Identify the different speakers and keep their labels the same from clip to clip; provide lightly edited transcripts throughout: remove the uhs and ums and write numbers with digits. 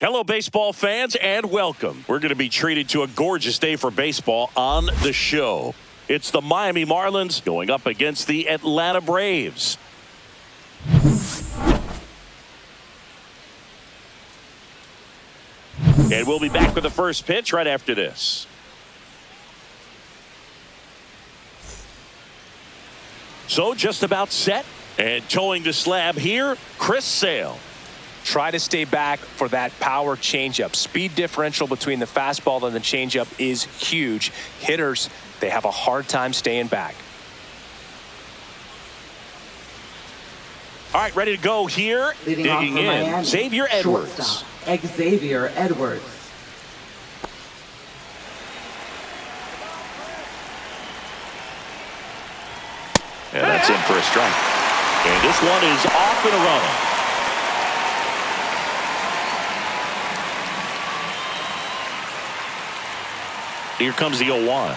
Speaker 1: Hello, baseball fans, and welcome. We're going to be treated to a gorgeous day for baseball on the show. It's the Miami Marlins going up against the Atlanta Braves. And we'll be back with the first pitch right after this. So just about set, and towing the slab here, Chris Sale.
Speaker 2: Try to stay back for that power changeup. Speed differential between the fastball and the changeup is huge. Hitters, they have a hard time staying back.
Speaker 1: All right, ready to go here. Digging in, Miami, Xavier Edwards.
Speaker 3: Shortstop, Xavier Edwards.
Speaker 1: And that's in for a strike. And this one is off and a runner. Here comes the 0-1.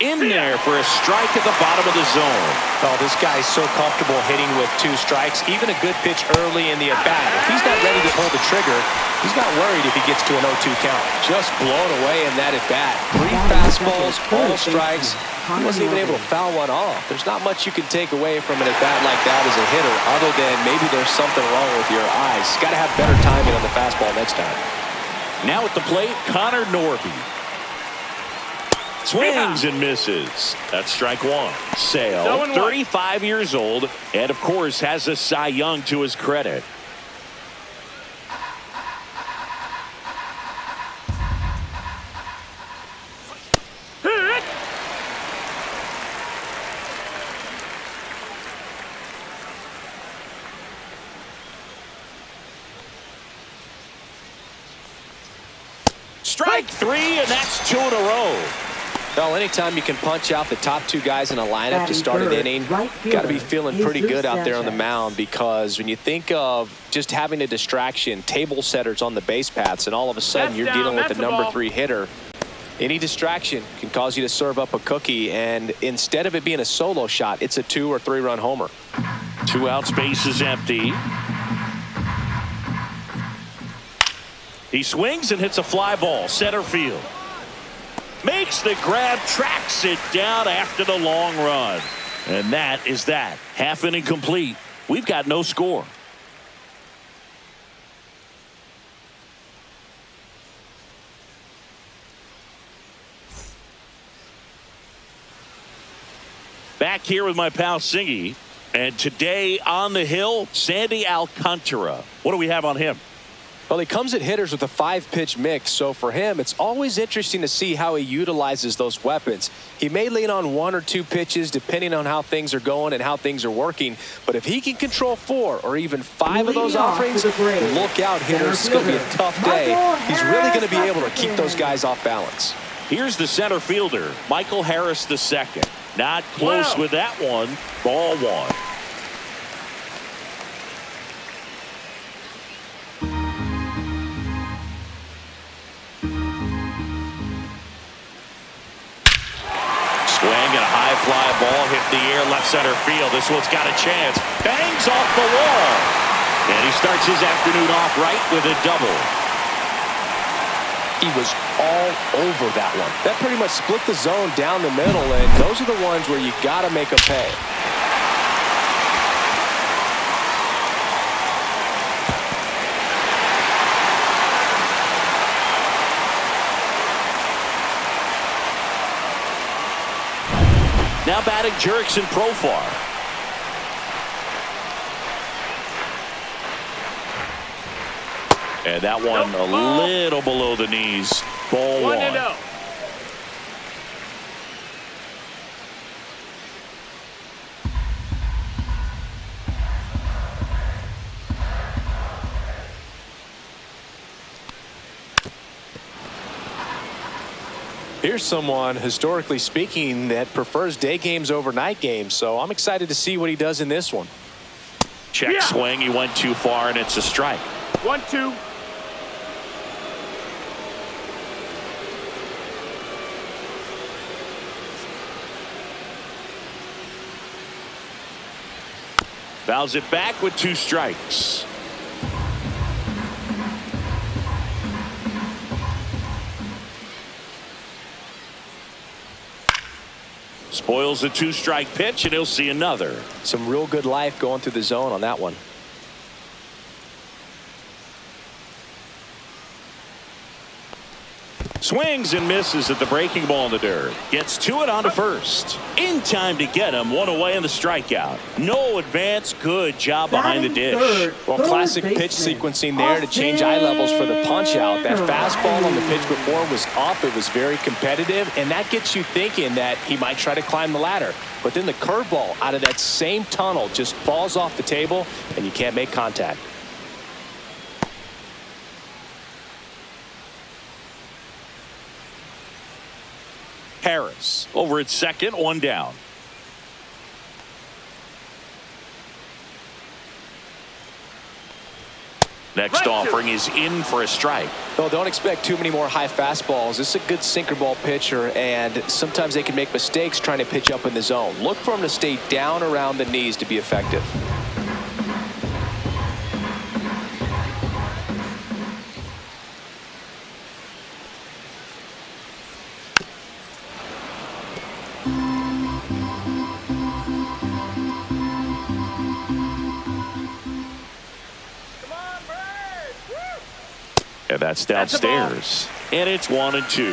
Speaker 1: In there for a strike at the bottom of the zone.
Speaker 2: Oh, this guy's so comfortable hitting with 2 strikes. Even a good pitch early in the at-bat. If he's not ready to pull the trigger, he's not worried if he gets to an 0-2 count. Just blown away in that at-bat. 3 fastballs, all strikes. He wasn't even able to foul one off. There's not much you can take away from an at-bat like that as a hitter, other than maybe there's something wrong with your eyes. Got to have better timing on the fastball next time.
Speaker 1: Now at the plate, Connor Norby. Swings and misses. That's strike 1. Sale, 35 years old, and of course has a Cy Young to his credit. Strike 3, and that's 2 in a row.
Speaker 2: Well, anytime you can punch out the top 2 guys in a lineup to start an inning, got to be feeling pretty good out there on the mound, because when you think of just having a distraction, table setters on the base paths, and all of a sudden you're dealing with the number 3 hitter, any distraction can cause you to serve up a cookie, and instead of it being a solo shot, it's a 2 or 3 run homer.
Speaker 1: 2 outs, base is empty. He swings and hits a fly ball, center field. Makes the grab, tracks it down after the long run. And that is that. Half inning complete. We've got no score. Back here with my pal Singy. And today on the hill, Sandy Alcantara. What do we have on him?
Speaker 2: Well, he comes at hitters with a 5-pitch mix, so for him, it's always interesting to see how he utilizes those weapons. He may lean on 1 or 2 pitches depending on how things are going and how things are working, but if he can control 4 or even 5 of those offerings, look out, hitters. It's going to be a tough day. He's really going to be able to keep those guys off balance.
Speaker 1: Here's the center fielder, Michael Harris II. Not close with that one. Ball 1. Swing and a high fly ball hit the air left center field. This one's got a chance. Bangs off the wall. And he starts his afternoon off right with a double.
Speaker 2: He was all over that one. That pretty much split the zone down the middle, and those are the ones where you got to make a pay.
Speaker 1: Now batting Jurickson Profar. And that one a little below the knees. Ball 1.
Speaker 2: Here's someone, historically speaking, that prefers day games over night games, so I'm excited to see what he does in this one.
Speaker 1: Check swing. He went too far, and it's a strike.
Speaker 4: 1-2.
Speaker 1: Fouls it back with 2 strikes. Spoils the 2-strike pitch, and he'll see another.
Speaker 2: Some real good life going through the zone on that one.
Speaker 1: Swings and misses at the breaking ball in the dirt. Gets to it onto first. In time to get him. One away in the strikeout. No advance. Good job behind the dish.
Speaker 2: Well, classic pitch sequencing there to change eye levels for the punch out. That fastball on the pitch before was up. It was very competitive, and that gets you thinking that he might try to climb the ladder. But then the curveball out of that same tunnel just falls off the table, and you can't make contact.
Speaker 1: Harris over at second, 1 down. Next offering is in for a strike.
Speaker 2: Well, don't expect too many more high fastballs. This is a good sinker ball pitcher, and sometimes they can make mistakes trying to pitch up in the zone. Look for him to stay down around the knees to be effective.
Speaker 1: And that's downstairs. And it's 1 and 2.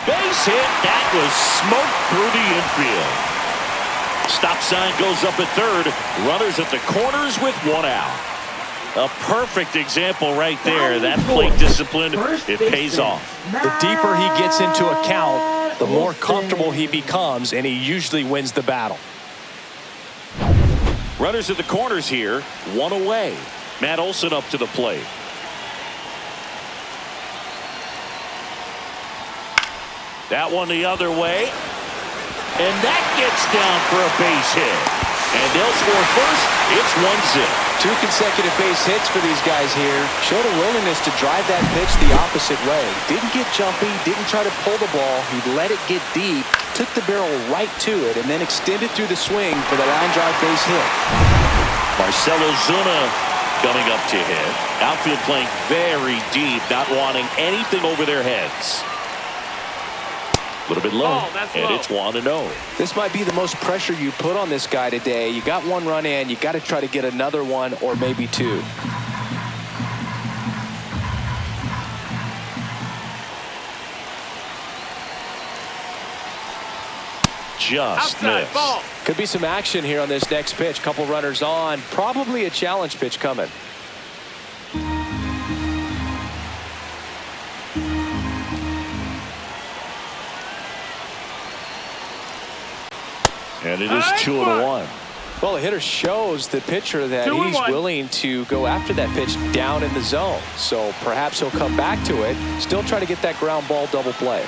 Speaker 1: Base hit. That was smoked through the infield. Stop sign goes up at third. Runners at the corners with 1 out. A perfect example right there. That plate discipline, it pays off.
Speaker 2: The deeper he gets into a count, the more comfortable he becomes, and he usually wins the battle.
Speaker 1: Runners at the corners here, 1 away. Matt Olson up to the plate. That one the other way. And that gets down for a base hit. And they'll score first. It's 1-0.
Speaker 2: 2 consecutive base hits for these guys here. Showed a willingness to drive that pitch the opposite way. Didn't get jumpy, didn't try to pull the ball. He let it get deep, took the barrel right to it, and then extended through the swing for the line drive base hit.
Speaker 1: Marcell Ozuna coming up to hit. Outfield playing very deep, not wanting anything over their heads. A little bit low, and it's 1-0.
Speaker 2: This might be the most pressure you put on this guy today. You got 1 run in, you got to try to get another 1 or maybe 2.
Speaker 1: Just missed.
Speaker 2: Could be some action here on this next pitch. Couple runners on, probably a challenge pitch coming.
Speaker 1: And it is 2-1.
Speaker 2: Well, the hitter shows the pitcher that he's willing to go after that pitch down in the zone. So perhaps he'll come back to it, still try to get that ground ball double play.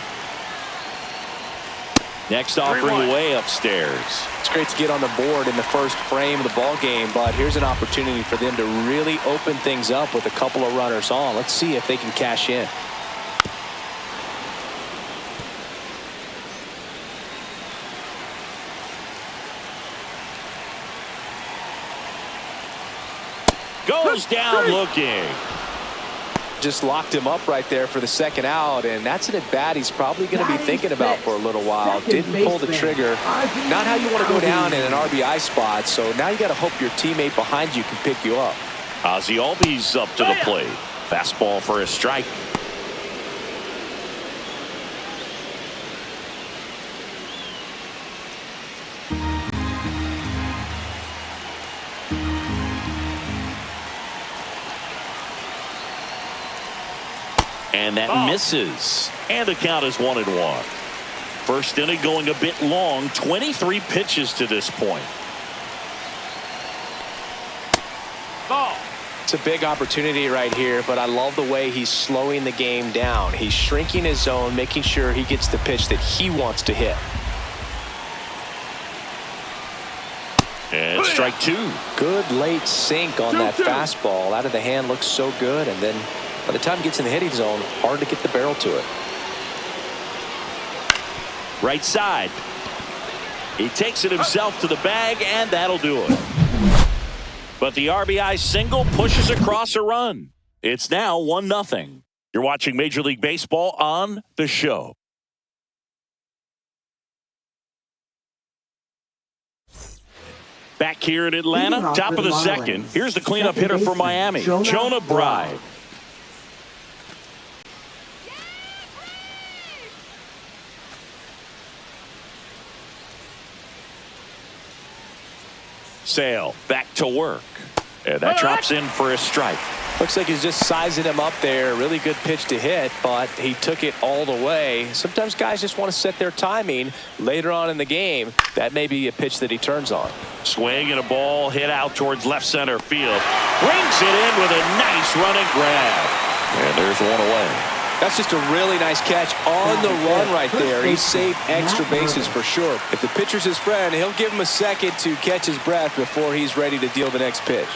Speaker 1: Next offering way upstairs.
Speaker 2: It's great to get on the board in the first frame of the ball game, but here's an opportunity for them to really open things up with a couple of runners on. Let's see if they can cash in.
Speaker 1: Goes down looking.
Speaker 2: Just locked him up right there for the second out, and that's an at-bat he's probably going to be thinking about for a little while. Didn't pull the trigger. Not how you want to go down in an RBI spot, so now you got to hope your teammate behind you can pick you up.
Speaker 1: Ozzie Albies up to the plate. Fastball for a strike. And that misses. And the count is 1-1. First inning going a bit long. 23 pitches to this point.
Speaker 2: Ball. It's a big opportunity right here, but I love the way he's slowing the game down. He's shrinking his zone, making sure he gets the pitch that he wants to hit.
Speaker 1: And strike 2.
Speaker 2: Good late sink on that fastball. Out of the hand, looks so good, and then by the time he gets in the hitting zone, hard to get the barrel to it.
Speaker 1: Right side. He takes it himself to the bag, and that'll do it. But the RBI single pushes across a run. It's now 1-0. You're watching Major League Baseball on The Show. Back here in Atlanta, top of the second. Here's the cleanup hitter for Miami, Jonah Bride. Sale back to work. And that drops in for a strike.
Speaker 2: Looks like he's just sizing him up there. Really good pitch to hit, but he took it all the way. Sometimes guys just want to set their timing later on in the game. That may be a pitch that he turns on.
Speaker 1: Swing and a ball hit out towards left center field. Brings it in with a nice running grab. And there's one away.
Speaker 2: That's just a really nice catch on the run right there. He saved extra bases for sure. If the pitcher's his friend, he'll give him a second to catch his breath before he's ready to deal the next pitch.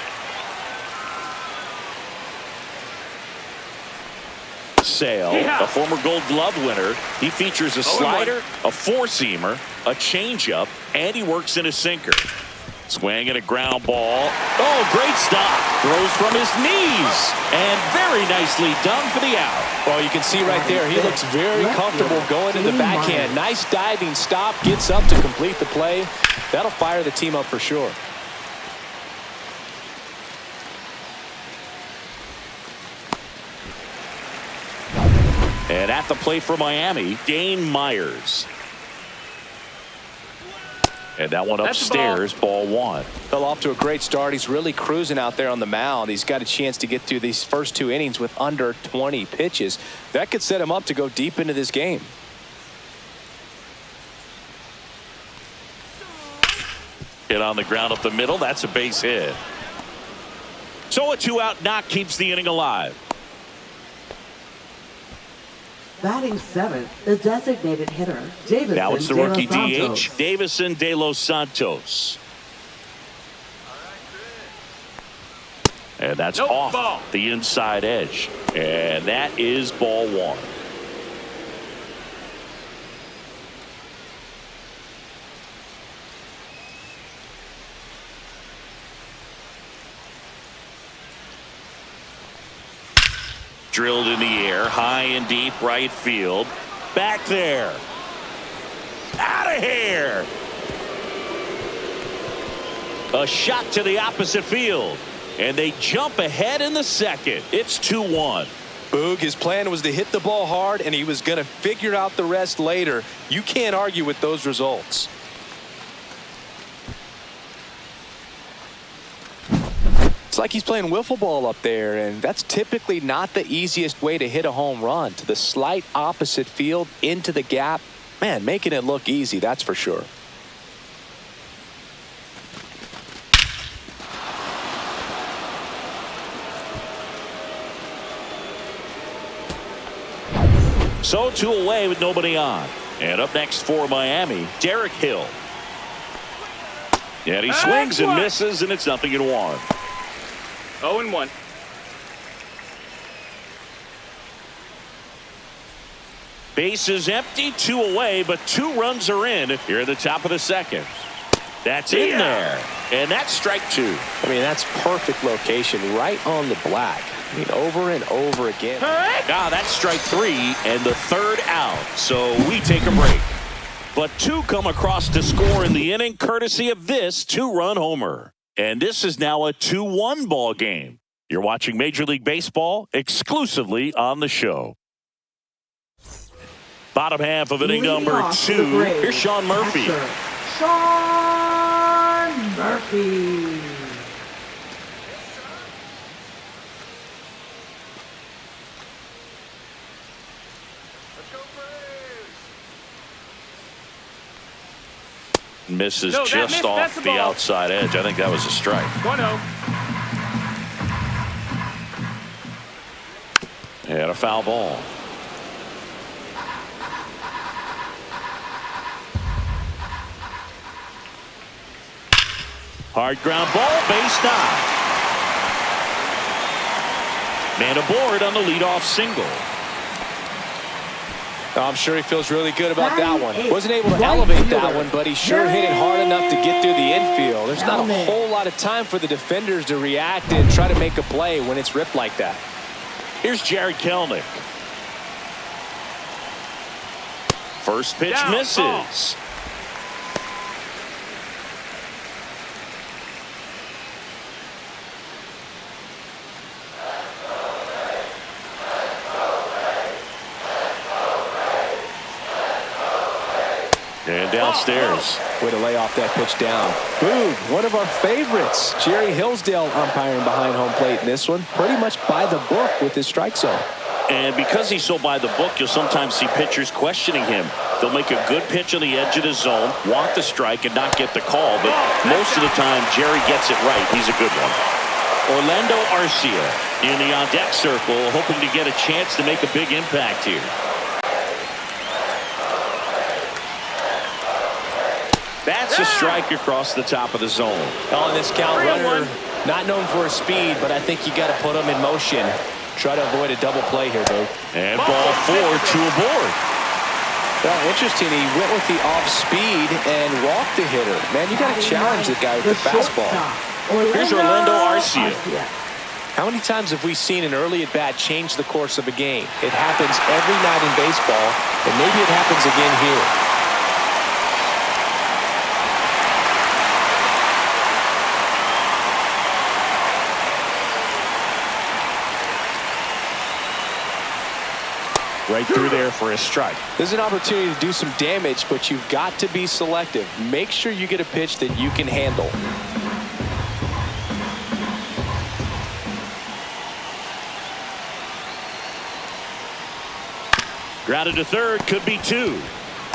Speaker 1: Sale, a former Gold Glove winner. He features a slider, a four-seamer, a changeup, and he works in a sinker. Swing and a ground ball. Oh, great stop. Throws from his knees. And very nicely done for the out.
Speaker 2: Well, you can see right there, he looks very comfortable going to the backhand. Nice diving stop. Gets up to complete the play. That'll fire the team up for sure.
Speaker 1: And at the plate for Miami, Dane Myers. And that one upstairs, ball one.
Speaker 2: Fell off to a great start. He's really cruising out there on the mound. He's got a chance to get through these first two innings with under 20 pitches. That could set him up to go deep into this game.
Speaker 1: Hit on the ground up the middle. That's a base hit. So a two-out knock keeps the inning alive.
Speaker 3: Batting seventh, the designated hitter, Davison.
Speaker 1: Now it's the rookie DH, Davison De Los Santos. And that's off the inside edge. And that is ball one. Drilled in the air, high and deep right field. Back there. Out of here. A shot to the opposite field. And they jump ahead in the second. It's 2-1.
Speaker 2: Boog, his plan was to hit the ball hard, and he was going to figure out the rest later. You can't argue with those results. It's like he's playing wiffle ball up there, and that's typically not the easiest way to hit a home run. To the slight opposite field, into the gap. Man, making it look easy, that's for sure.
Speaker 1: So two away with nobody on. And up next for Miami, Derek Hill. And he swings and misses, and it's 0-1.
Speaker 4: 0-1.
Speaker 1: Base is empty, two away, but 2 runs are in here at the top of the second. That's in there, and that's strike 2.
Speaker 2: I mean, that's perfect location, right on the black. I mean, over and over again.
Speaker 1: Now that's strike 3 and the third out, so we take a break. But 2 come across to score in the inning, courtesy of this 2-run homer. And this is now a 2-1 ball game. You're watching Major League Baseball exclusively on The Show. Bottom half of inning number 2. Here's Sean Murphy.
Speaker 3: Sean Murphy.
Speaker 1: Misses just off the outside edge. I think that was a strike.
Speaker 4: 1-0.
Speaker 1: And a foul ball. Hard ground ball, base knock. Man aboard on the leadoff single.
Speaker 2: I'm sure he feels really good about that one. Wasn't able to elevate that one, but he sure hit it hard enough to get through the infield. There's not a whole lot of time for the defenders to react and try to make a play when it's ripped like that.
Speaker 1: Here's Jared Kelenic. First pitch
Speaker 4: Down,
Speaker 1: misses.
Speaker 4: ball.
Speaker 1: And downstairs.
Speaker 2: Way to lay off that pitch down. Boog, one of our favorites. Jerry Hillsdale umpiring behind home plate in this one. Pretty much by the book with his strike zone.
Speaker 1: And because he's so by the book, you'll sometimes see pitchers questioning him. They'll make a good pitch on the edge of the zone, want the strike, and not get the call. But most of the time, Jerry gets it right. He's a good one. Orlando Arcia in the on-deck circle, hoping to get a chance to make a big impact here. That's a strike across the top of the zone.
Speaker 2: On this count, runner not known for his speed, but I think you got to put him in motion. Try to avoid a double play here, Dave.
Speaker 1: And ball 4 to aboard.
Speaker 2: Well, interesting. He went with the off speed and walked the hitter. Man, you got to challenge the guy with the fastball.
Speaker 1: Here's Orlando Arcia.
Speaker 2: How many times have we seen an early at-bat change the course of a game? It happens every night in baseball, and maybe it happens again here.
Speaker 1: Right through there for a strike.
Speaker 2: There's an opportunity to do some damage, but you've got to be selective. Make sure you get a pitch that you can handle.
Speaker 1: Grounded to third, could be 2.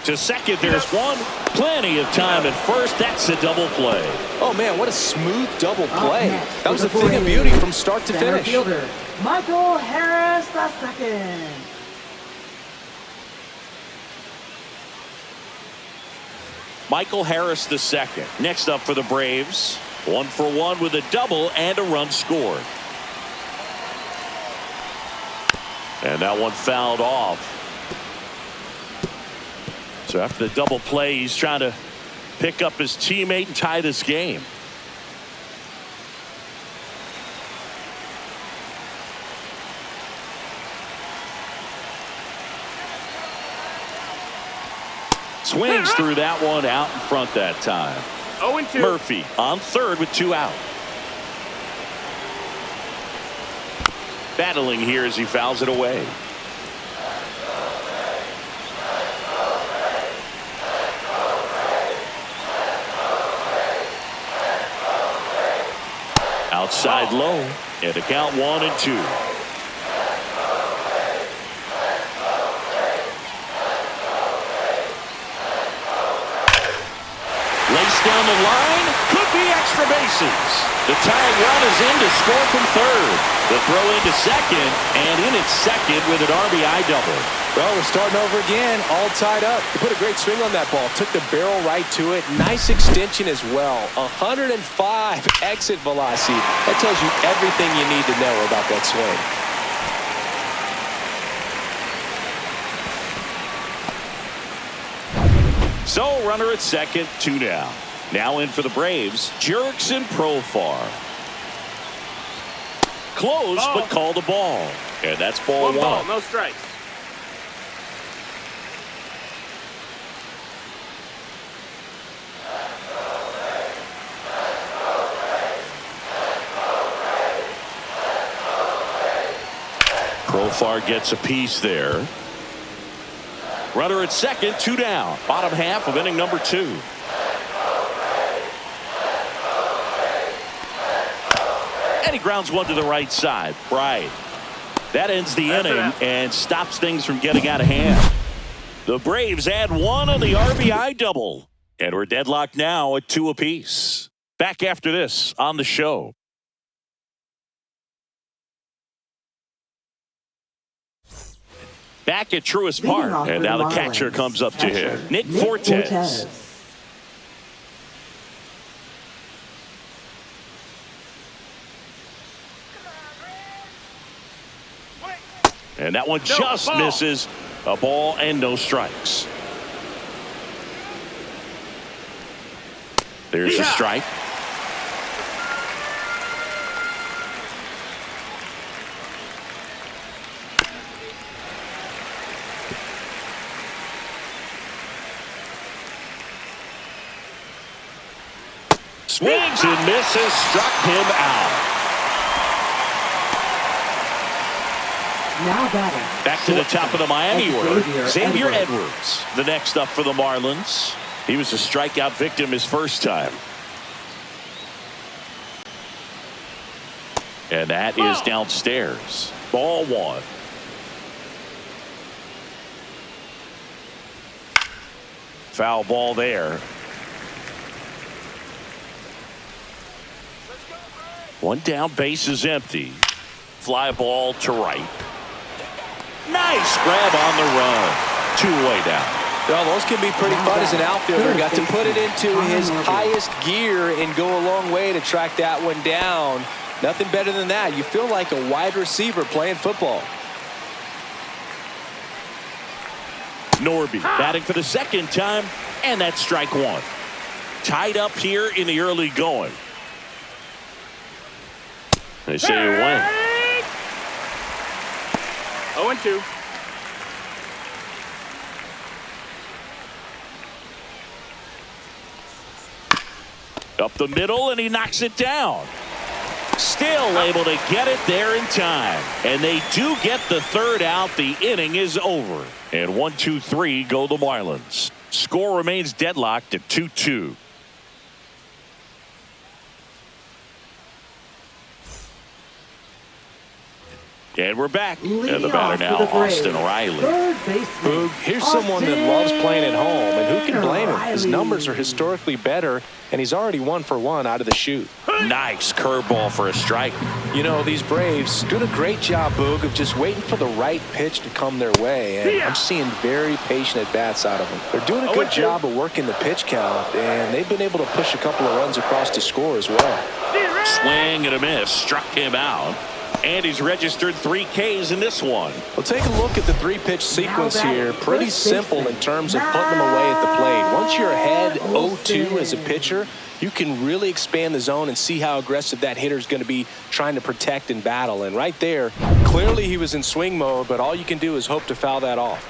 Speaker 1: To second, there's 1. Plenty of time at first. That's a double play.
Speaker 2: Oh, man, what a smooth double play. That was a thing of beauty from start to finish.
Speaker 3: Fielder, Michael Harris II.
Speaker 1: Michael Harris II. Next up for the Braves. 1 for 1 with a double and a run scored. And that one fouled off. So after the double play, he's trying to pick up his teammate and tie this game. Swings through that one out in front that time.
Speaker 4: 0-2.
Speaker 1: Murphy on third with 2 out. Battling here as he fouls it away. Outside low, and a count 1-2. Lace down the line, could be extra bases. The tag run is in to score from third. The throw into second, and in at second with an RBI double.
Speaker 2: Well, we're starting over again, all tied up. He put a great swing on that ball, took the barrel right to it. Nice extension as well. 105 exit velocity. That tells you everything you need to know about that swing.
Speaker 1: So, runner at second, 2 down. Now in for the Braves, Jurickson Profar. Close, but called a ball. And that's ball 1.
Speaker 4: Ball, no strikes.
Speaker 1: Profar gets a piece there. Runner at second, 2 down. Bottom half of inning number 2. And he grounds one to the right side. Bright. That ends the inning and stops things from getting out of hand. The Braves add 1 on the RBI double. And we're deadlocked now at 2 apiece. Back after this on the show. Back at Truist Park, and now the catcher comes up to him. Nick Fortes. And that one just misses. A ball and no strikes. There's a strike. Swings and misses, struck him out.
Speaker 3: Now batting.
Speaker 1: Back to the top of the Miami order. Xavier
Speaker 3: Edwards.
Speaker 1: Edwards, the next up for the Marlins. He was a strikeout victim his first time. And that is downstairs. Ball one. Foul ball there. One down, base is empty. Fly ball to right. Nice grab on the run. Two-way down.
Speaker 2: Well, those can be pretty fun as an outfielder. Got to put it into his highest gear and go a long way to track that one down. Nothing better than that. You feel like a wide receiver playing football.
Speaker 1: Norby batting for the second time, and that's strike one. Tied up here in the early going. They say you win.
Speaker 4: 0-2.
Speaker 1: Up the middle, and he knocks it down. Still able to get it there in time. And they do get the third out. The inning is over. And 1-2-3 go the Marlins. Score remains deadlocked at 2-2. And we're back. And the batter now, Austin Riley.
Speaker 2: Boog, here's someone that loves playing at home, and who can blame him? His numbers are historically better, and he's already 1 for 1 out of the chute.
Speaker 1: Nice curveball for a strike.
Speaker 2: You know, these Braves doing a great job, Boog, of just waiting for the right pitch to come their way, and I'm seeing very patient at-bats out of them. They're doing a good job of working the pitch count, and they've been able to push a couple of runs across to score as well.
Speaker 1: Swing and a miss. Struck him out. And he's registered 3 Ks in this one.
Speaker 2: Well, take a look at the 3-pitch sequence here. Pretty simple in terms of putting them away at the plate. Once you're ahead 0-2 as a pitcher, you can really expand the zone and see how aggressive that hitter is going to be trying to protect and battle. And right there, clearly he was in swing mode, but all you can do is hope to foul that off.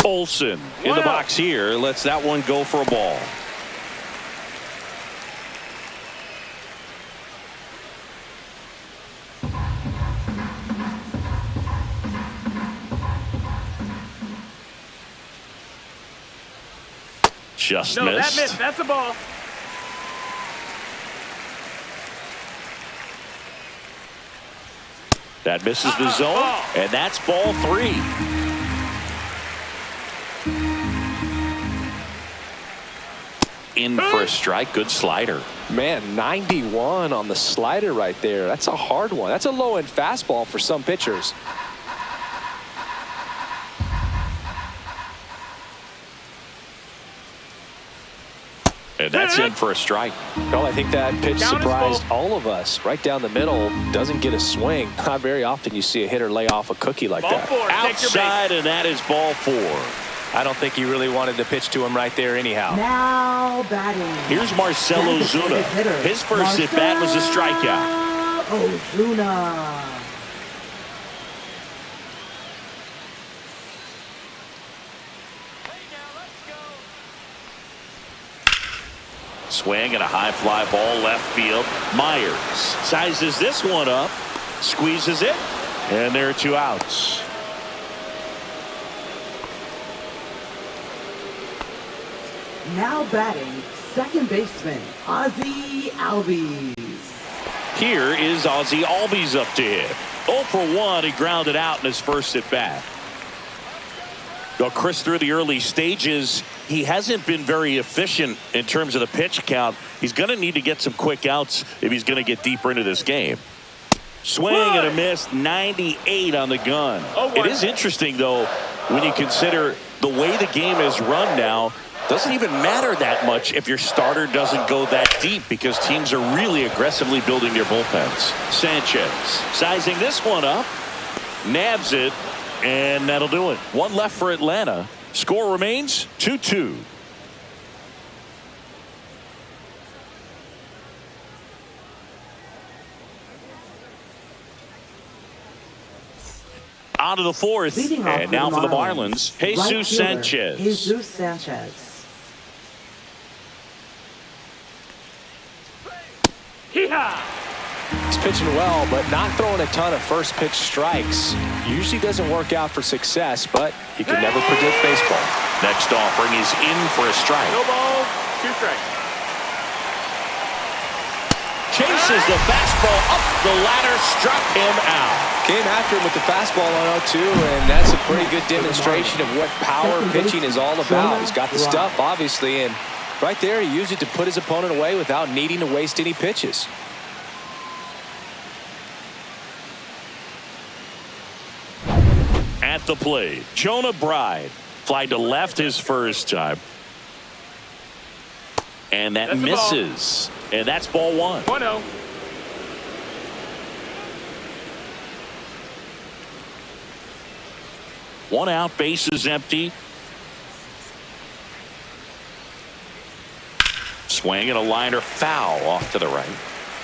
Speaker 1: Olsen in the box here. Lets that one go for a ball. Just
Speaker 4: No,
Speaker 1: missed.
Speaker 4: that missed. That's a ball.
Speaker 1: That misses the zone, and that's ball 3. In for a strike. Good slider.
Speaker 2: Man, 91 on the slider right there. That's a hard one. That's a low-end fastball for some pitchers.
Speaker 1: And that's in for a strike.
Speaker 2: Well, I think that pitch surprised all of us. Right down the middle, doesn't get a swing. Not very often you see a hitter lay off a cookie like that.
Speaker 1: Outside, and that is ball 4.
Speaker 2: I don't think he really wanted to pitch to him right there anyhow.
Speaker 3: Now batting.
Speaker 1: Here's Marcell Ozuna. His first at-bat was a strikeout.
Speaker 3: Ozuna.
Speaker 1: Swing and a high fly ball left field. Myers sizes this one up, squeezes it, and there are 2 outs.
Speaker 3: Now batting, second baseman, Ozzie Albies.
Speaker 1: Here is Ozzie Albies up to hit. 0 for 1, he grounded out in his first at-bat. Well, Chris, through the early stages, he hasn't been very efficient in terms of the pitch count. He's going to need to get some quick outs if he's going to get deeper into this game. Swing and a miss, 98 on the gun. It is interesting, though, when you consider the way the game is run now. Doesn't even matter that much if your starter doesn't go that deep, because teams are really aggressively building their bullpens. Sanchez sizing this one up, nabs it, and that'll do it. 1 left for Atlanta. Score remains 2-2. On to the 4th, and now for the Marlins, Jesus Sanchez.
Speaker 3: Jesus Sanchez.
Speaker 2: pitching well, but not throwing a ton of first pitch strikes. Usually doesn't work out for success, but you can never predict baseball.
Speaker 1: Next offering is in for a strike.
Speaker 4: No ball, 2 strikes.
Speaker 1: Chases the fastball up the ladder, struck him out.
Speaker 2: Came after him with the fastball on 0-2, and that's a pretty good demonstration of what power pitching is all about. He's got the stuff, obviously, and right there he used it to put his opponent away without needing to waste any pitches.
Speaker 1: At the plate, Jonah Bride flied to left his first time. And that misses. And that's ball 1.
Speaker 4: 1-0.
Speaker 1: One out, bases empty. Swing and a liner foul off to the right.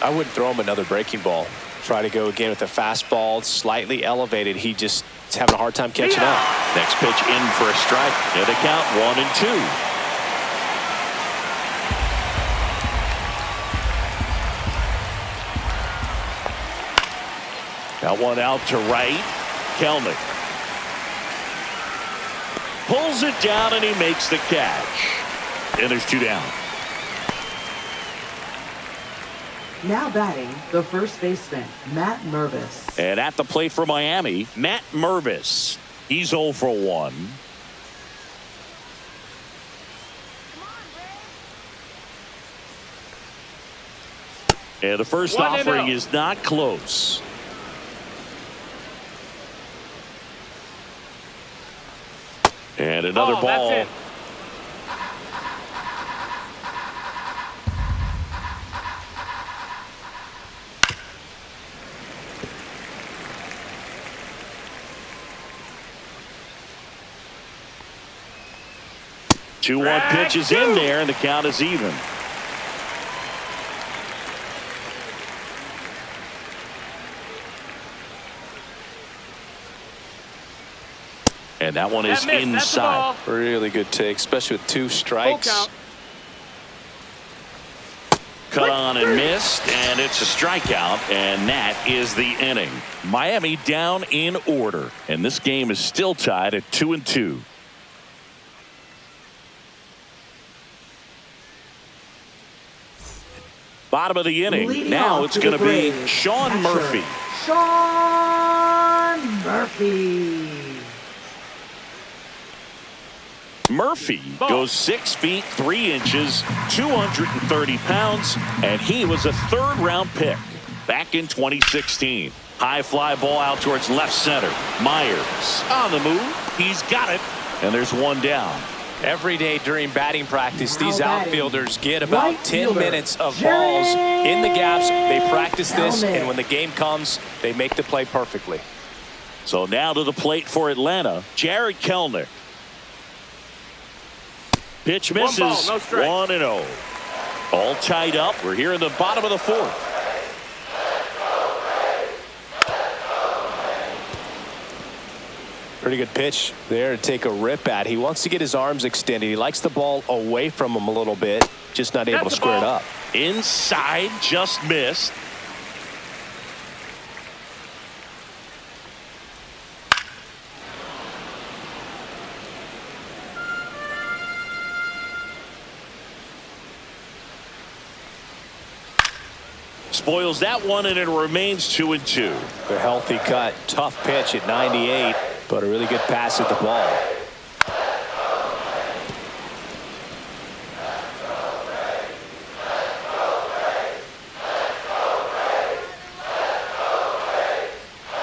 Speaker 2: I wouldn't throw him another breaking ball. Try to go again with a fastball, slightly elevated. He just is having a hard time catching up.
Speaker 1: Next pitch in for a strike. And the count 1-2. Got one out to right. Kelnick pulls it down and he makes the catch. And there's 2 down.
Speaker 3: Now batting, the first baseman, Matt Mervis.
Speaker 1: And at the plate for Miami, Matt Mervis. He's 0 for 1. And the first offering is not close. And another ball.
Speaker 4: That's it.
Speaker 1: Two-one pitch is in there, and the count is even. And that one is inside.
Speaker 2: Really good take, especially with 2 strikes.
Speaker 1: Cut on and missed, and it's a strikeout, and that is the inning. Miami down in order, and this game is still tied at 2-2. Bottom of the inning.
Speaker 3: Leading
Speaker 1: now
Speaker 3: off
Speaker 1: it's
Speaker 3: to
Speaker 1: going to
Speaker 3: the
Speaker 1: be
Speaker 3: Braves,
Speaker 1: Sean
Speaker 3: catcher,
Speaker 1: Murphy.
Speaker 3: Sean Murphy.
Speaker 1: Murphy goes 6 feet 3 inches, 230 pounds, and he was a 3rd-round pick back in 2016. High fly ball out towards left center. Myers on the move. He's got it, and there's 1 down.
Speaker 2: Every day during batting practice, these outfielders get about
Speaker 3: Right
Speaker 2: 10
Speaker 3: fielder,
Speaker 2: minutes of balls in the gaps. They practice this,
Speaker 3: Kelnick.
Speaker 2: and when the game comes, they make the play perfectly.
Speaker 1: So now to the plate for Atlanta, Jared Kelnick. Pitch misses.
Speaker 4: 1 ball, no strike.
Speaker 1: 1-0. All tied up. We're here in the bottom of the 4th.
Speaker 2: Pretty good pitch there to take a rip at. He wants to get his arms extended. He likes the ball away from him a little bit, just not able to square it up.
Speaker 1: Inside, just missed. Spoils that one, and it remains 2-2.
Speaker 2: A healthy cut, tough pitch at 98, but a really good pass at the ball.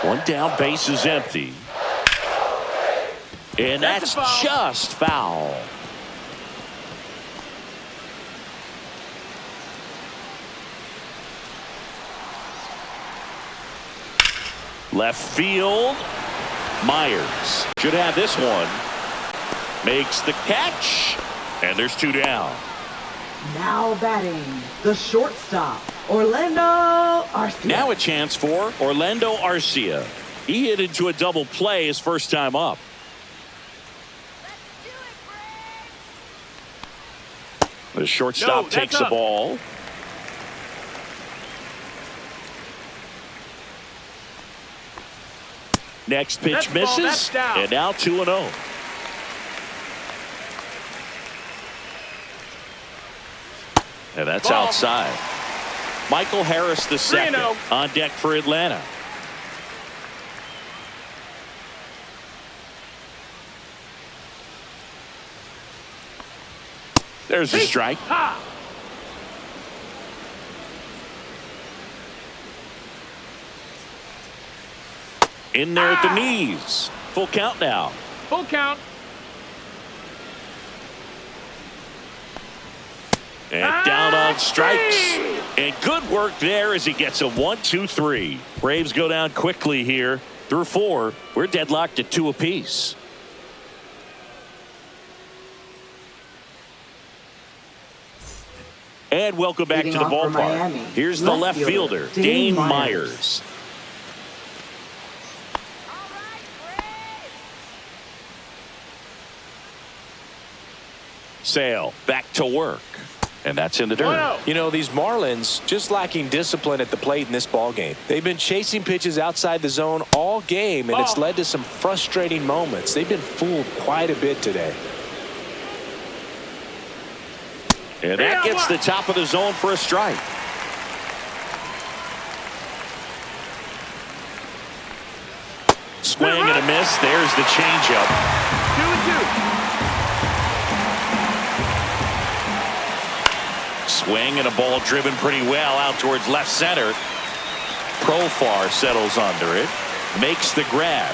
Speaker 1: One down, base is empty. And that's just foul. Left field. Myers should have this one. Makes the catch. And there's 2 down.
Speaker 3: Now batting, the shortstop, Orlando Arcia.
Speaker 1: Now a chance for Orlando Arcia. He hit into a double play his first time up. The shortstop takes the ball. Next pitch
Speaker 4: That's the ball,
Speaker 1: misses,
Speaker 4: that's down.
Speaker 1: and now 2-0. And that's
Speaker 4: Ball.
Speaker 1: outside. Michael Harris the second
Speaker 4: 3-0.
Speaker 1: on deck for Atlanta. There's a strike.
Speaker 4: Ha!
Speaker 1: In there at the knees. Full count now.
Speaker 4: Full count.
Speaker 1: And down on strikes. And good work there as he gets a 1-2-3. Braves go down quickly here through 4. We're deadlocked at 2 apiece. And welcome back to the
Speaker 3: Leading off for
Speaker 1: ballpark.
Speaker 3: Miami,
Speaker 1: Here's the left fielder, Dane Myers. Sale back to work. And that's in the dirt.
Speaker 4: 1-0.
Speaker 2: You know, these Marlins just lacking discipline at the plate in this ball game. They've been chasing pitches outside the zone all game, and it's led to some frustrating moments. They've been fooled quite a bit today.
Speaker 1: And that gets the top of the zone for a strike. Swing and a miss. There's the changeup.
Speaker 4: 2-2.
Speaker 1: Swing and a ball driven pretty well out towards left center. Profar settles under it. Makes the grab.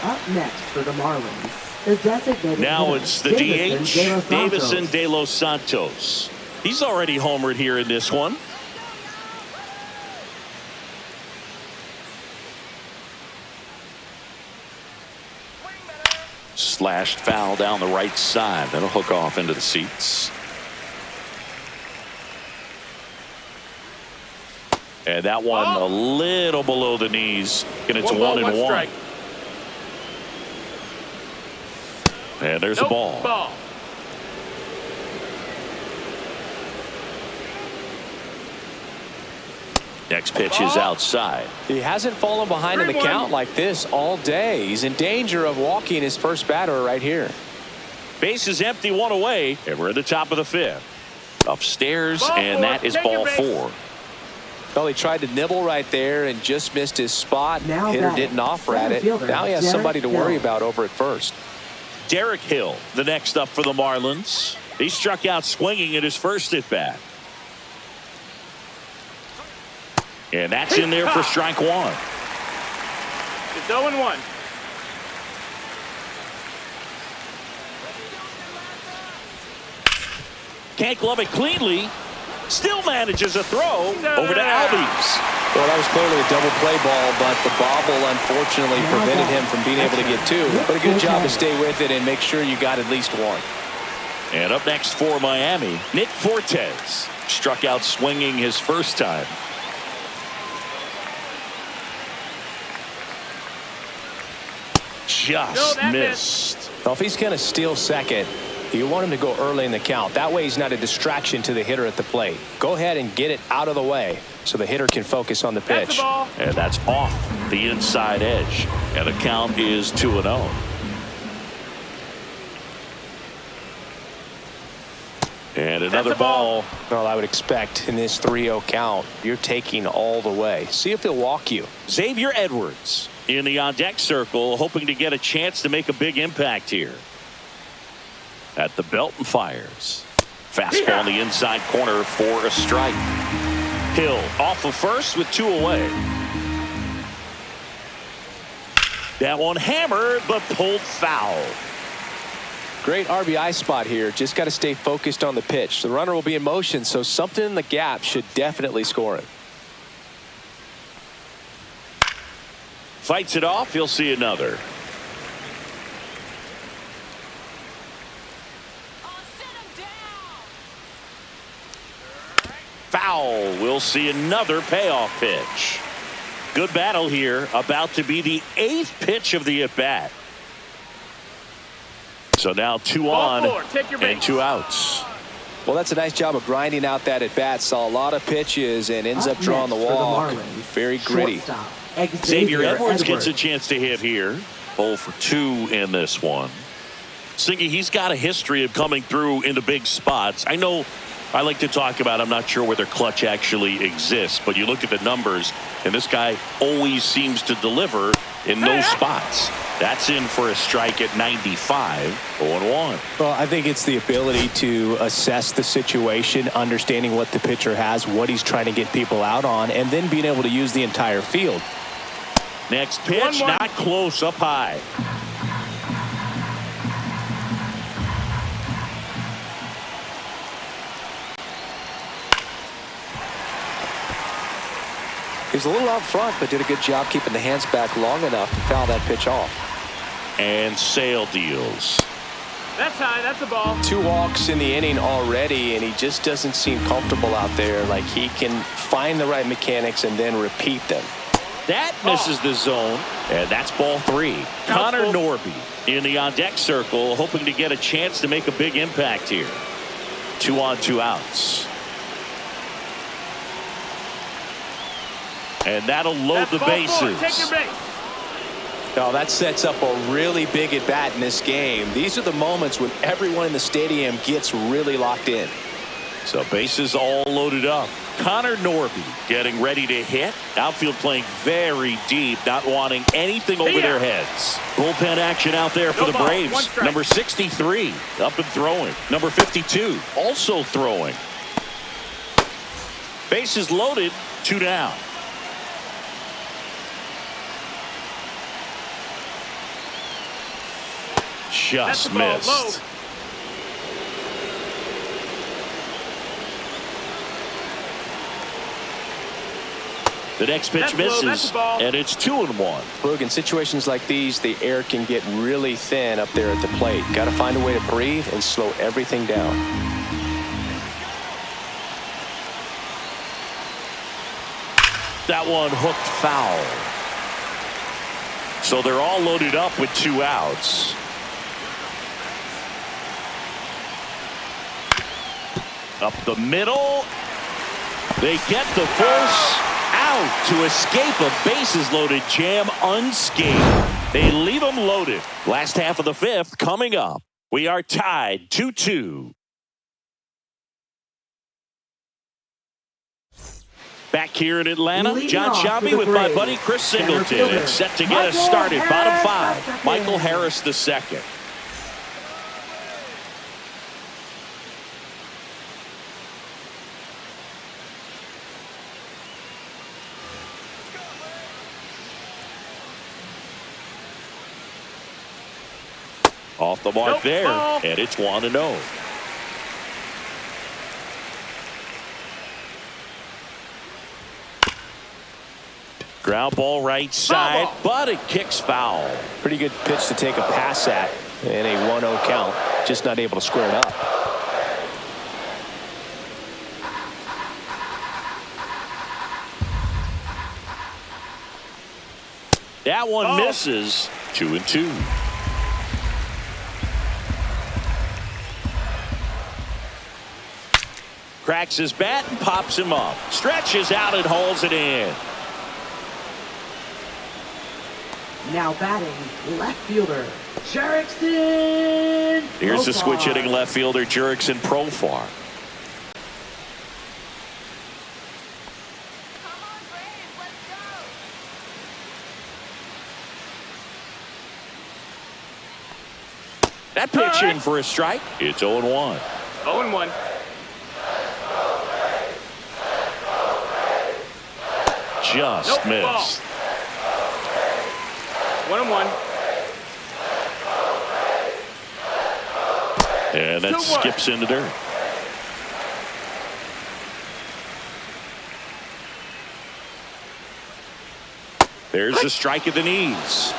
Speaker 3: Up next for the Marlins, the designated
Speaker 1: Now
Speaker 3: hitter,
Speaker 1: it's the
Speaker 3: Davison
Speaker 1: DH, Davison De Los Santos. He's already homered here in this one. Slashed foul down the right side. That'll hook off into the seats. And that one a little below the knees. And it's 1-1.
Speaker 4: Strike.
Speaker 1: And there's a ball. Next pitch is outside.
Speaker 2: He hasn't fallen behind in the
Speaker 4: 3-1.
Speaker 2: count like this all day. He's in danger of walking his first batter right here.
Speaker 1: Base is empty, 1 away, and we're at the top of the 5th. Upstairs,
Speaker 4: Ball
Speaker 1: and
Speaker 4: 4.
Speaker 1: that is
Speaker 4: Take
Speaker 1: ball
Speaker 4: your base.
Speaker 1: 4.
Speaker 2: Well, he tried to nibble right there and just missed his spot.
Speaker 3: Now
Speaker 2: Hitter
Speaker 3: batting,
Speaker 2: didn't offer
Speaker 3: center
Speaker 2: at it.
Speaker 3: fielder,
Speaker 2: Now he has
Speaker 3: Derek
Speaker 2: somebody to worry
Speaker 3: Hill.
Speaker 2: about over at first.
Speaker 1: Derek Hill, the next up for the Marlins. He struck out swinging at his first at bat. And that's in there for strike 1.
Speaker 4: It's 0-1.
Speaker 1: Can't glove it cleanly. Still manages a throw over to Albies.
Speaker 2: Well, that was clearly a double play ball, but the bobble unfortunately prevented him from being able to get 2. But a good job to stay with it and make sure you got at least 1.
Speaker 1: And up next for Miami, Nick Fortes. Struck out swinging his first time. Just missed.
Speaker 2: Well, if he's going to steal second, you want him to go early in the count. That way he's not a distraction to the hitter at the plate. Go ahead and get it out of the way so the hitter can focus on the
Speaker 4: That's the
Speaker 2: pitch.
Speaker 4: ball.
Speaker 1: And that's off the inside edge. And the count is 2-0. And another
Speaker 4: That's a ball.
Speaker 1: ball.
Speaker 2: Well, I would expect in this 3-0 count, you're taking all the way. See if he'll walk you.
Speaker 1: Xavier Edwards in the on-deck circle, hoping to get a chance to make a big impact here. At the belt and fires. Fastball in the inside corner for a strike. Hill off of first with 2 away. That one hammered but pulled foul.
Speaker 2: Great RBI spot here. Just got to stay focused on the pitch. The runner will be in motion, so something in the gap should definitely score it.
Speaker 1: Fights it off. He'll see another. Foul. We'll see another payoff pitch. Good battle here. About to be the 8th pitch of the at-bat. So now 2 on and 2 outs.
Speaker 2: Well, that's a nice job of grinding out that at-bat. Saw a lot of pitches and ends up drawing the
Speaker 3: next for the
Speaker 2: walk.
Speaker 3: Marlins,
Speaker 2: Very gritty.
Speaker 3: shortstop,
Speaker 1: Xavier Edwards gets a chance to hit here. 0 for 2 in this one. Singy, he's got a history of coming through into big spots. I know I like to talk about, I'm not sure whether clutch actually exists, but you look at the numbers, and this guy always seems to deliver in those spots. That's in for a strike at 95, 0-1.
Speaker 2: Well, I think it's the ability to assess the situation, understanding what the pitcher has, what he's trying to get people out on, and then being able to use the entire field.
Speaker 1: Next pitch, not close, up high.
Speaker 2: He's a little out front, but did a good job keeping the hands back long enough to foul that pitch off.
Speaker 1: And Sale deals.
Speaker 4: That's high. That's a ball.
Speaker 2: 2 walks in the inning already, and he just doesn't seem comfortable out there. Like he can find the right mechanics and then repeat them.
Speaker 1: That misses the zone, and that's ball 3. Connor Norby in the on-deck circle, hoping to get a chance to make a big impact here. 2 on, 2 outs. And that'll load the bases.
Speaker 4: Take your base.
Speaker 2: Now that sets up a really big at bat in this game. These are the moments when everyone in the stadium gets really locked in.
Speaker 1: So bases all loaded up. Connor Norby getting ready to hit. Outfield playing very deep, not wanting anything over their heads. Bullpen action out there for the Braves. Number 63 up and throwing. Number 52 also throwing. Bases loaded, 2 down. Just missed. The next pitch misses, and it's 2-1.
Speaker 2: Look, in situations like these, the air can get really thin up there at the plate. Got to find a way to breathe and slow everything down.
Speaker 1: That one hooked foul. So they're all loaded up with 2 outs. Up the middle. They get the force out to escape a bases loaded jam unscathed. They leave them loaded. Last half of the 5th coming up. We are tied 2-2. Back here in Atlanta, John Sciambi with my buddy Chris Singleton. It's set to get us started. Bottom 5, Michael Harris II. Off the mark there, and it's 1-0. Ground ball right side, but it kicks foul.
Speaker 2: Pretty good pitch to take a pass at in a 1-0 count. Just not able to square it up.
Speaker 1: That one misses. 2-2. Cracks his bat and pops him up. Stretches out and hauls it in.
Speaker 3: Now batting, left fielder, Jerickson.
Speaker 1: Here's the switch hitting left fielder, Jerickson Profar. That pitch in for a strike. It's 0-1.
Speaker 4: 0-1.
Speaker 1: Just missed.
Speaker 4: 1-1.
Speaker 1: And that skips into dirt. There's a strike at the knees.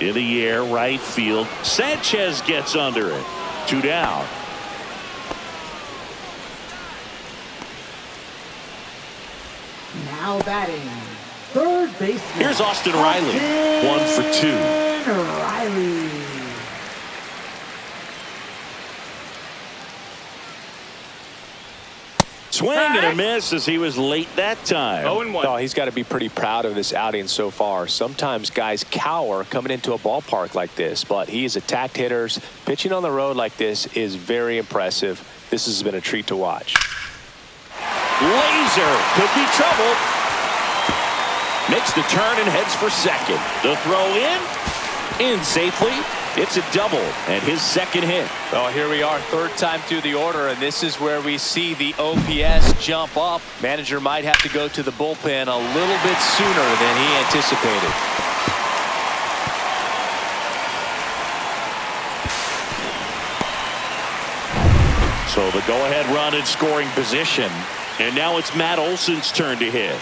Speaker 1: In the air, right field. Sanchez gets under it. 2 down.
Speaker 3: Now batting, third baseman.
Speaker 1: Here's Austin Riley. 1 for 2.
Speaker 3: Riley.
Speaker 1: Swing and a miss as he was late that time.
Speaker 4: 0-1.
Speaker 2: Oh, he's got to be pretty proud of this outing so far. Sometimes guys cower coming into a ballpark like this, but he has attacked hitters. Pitching on the road like this is very impressive. This has been a treat to watch.
Speaker 1: Laser could be trouble. Makes the turn and heads for second. The throw in safely. It's a double and his second hit.
Speaker 2: Well, here we are, third time through the order, and this is where we see the OPS jump up. Manager might have to go to the bullpen a little bit sooner than he anticipated.
Speaker 1: So the go-ahead run in scoring position. And now it's Matt Olson's turn to hit.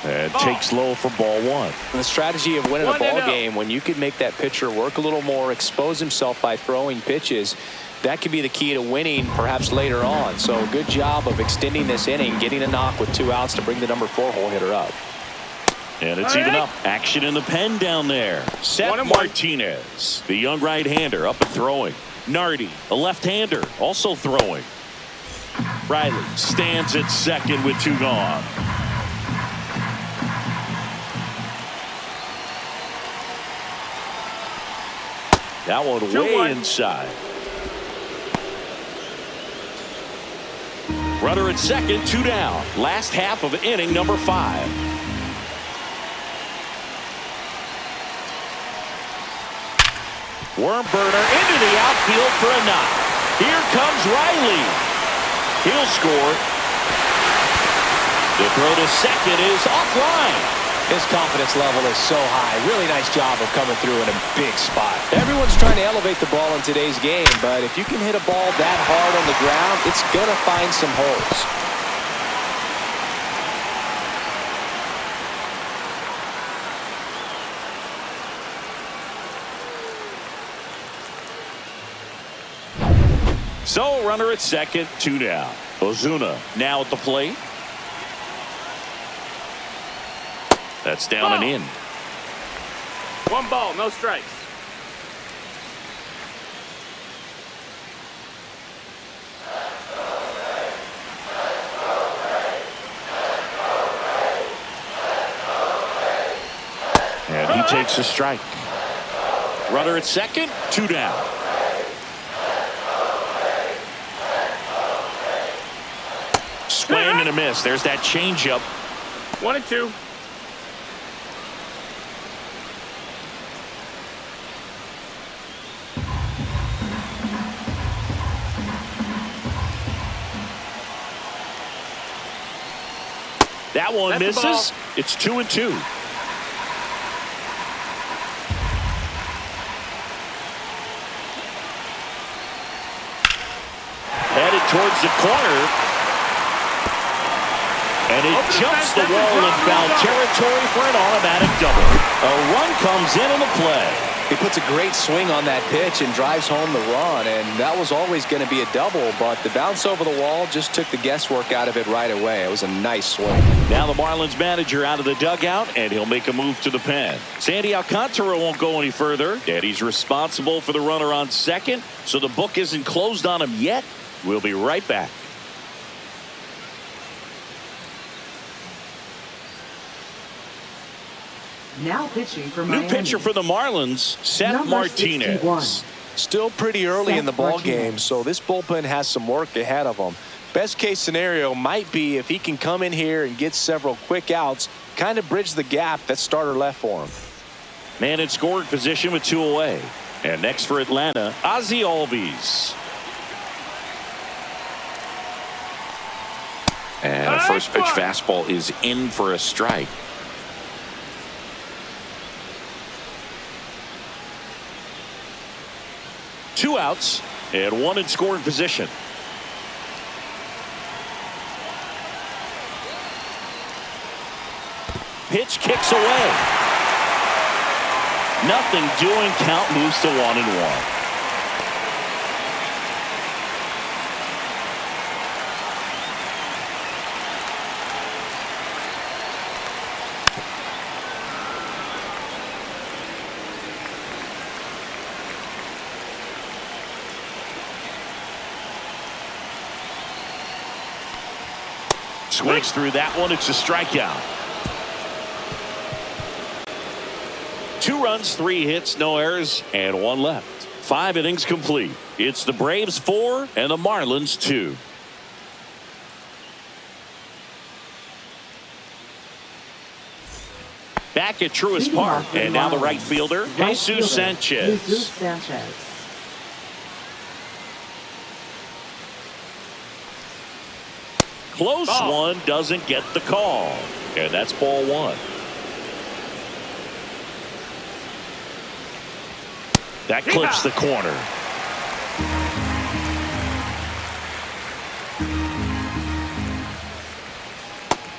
Speaker 1: And takes low for ball one.
Speaker 2: The strategy of winning a ball game, when you can make that pitcher work a little more, expose himself by throwing pitches, that could be the key to winning perhaps later on. So good job of extending this inning, getting a knock with 2 outs to bring the number 4 hole hitter up.
Speaker 1: And it's even up. Action in the pen down there. Seth Martinez, the young right-hander, up and throwing. Nardi, a left-hander, also throwing. Riley stands at second with 2 gone. That one way inside. Runner at second, 2 down. Last half of inning number 5. Worm burner into the outfield for a knock. Here comes Riley. He'll score. The throw to second is offline.
Speaker 2: His confidence level is so high. Really nice job of coming through in a big spot. Everyone's trying to elevate the ball in today's game, but if you can hit a ball that hard on the ground, it's going to find some holes.
Speaker 1: So runner at second, 2 down. Ozuna now at the plate. That's down and in.
Speaker 4: 1 ball, no strikes.
Speaker 1: And he takes a strike. Runner at second, 2 down. Swing and a miss. There's that changeup.
Speaker 4: 1-2.
Speaker 1: That one misses. It's 2-2. Headed towards the corner. And it jumps the wall in foul territory for an automatic double. A run comes in the play.
Speaker 2: He puts a great swing on that pitch and drives home the run, and that was always going to be a double, but the bounce over the wall just took the guesswork out of it right away. It was a nice swing.
Speaker 1: Now the Marlins manager out of the dugout, and he'll make a move to the pen. Sandy Alcantara won't go any further, and he's responsible for the runner on second, so the book isn't closed on him yet. We'll be right back.
Speaker 3: Now pitching for Miami.
Speaker 1: New pitcher for the Marlins, Seth
Speaker 3: Number
Speaker 1: Martinez.
Speaker 3: 61.
Speaker 2: Still pretty early in the ball game, so this bullpen has some work ahead of them. Best case scenario might be if he can come in here and get several quick outs, kind of bridge the gap that starter left for him.
Speaker 1: Man in scoring position with 2 away. And next for Atlanta, Ozzie Albies. And a first pitch fastball is in for a strike. Two outs and 1 in scoring position. Pitch kicks away. Nothing doing. Count moves to 1-1. Swings through that one. It's a strikeout. 2 runs, 3 hits, no errors, and 1 left. 5 innings complete. It's the Braves 4 and the Marlins 2. Back at Truist Park, and now the right fielder, Jesus Sanchez.
Speaker 3: Jesus Sanchez.
Speaker 1: Close one, doesn't get the call. And that's ball 1. That clips the corner.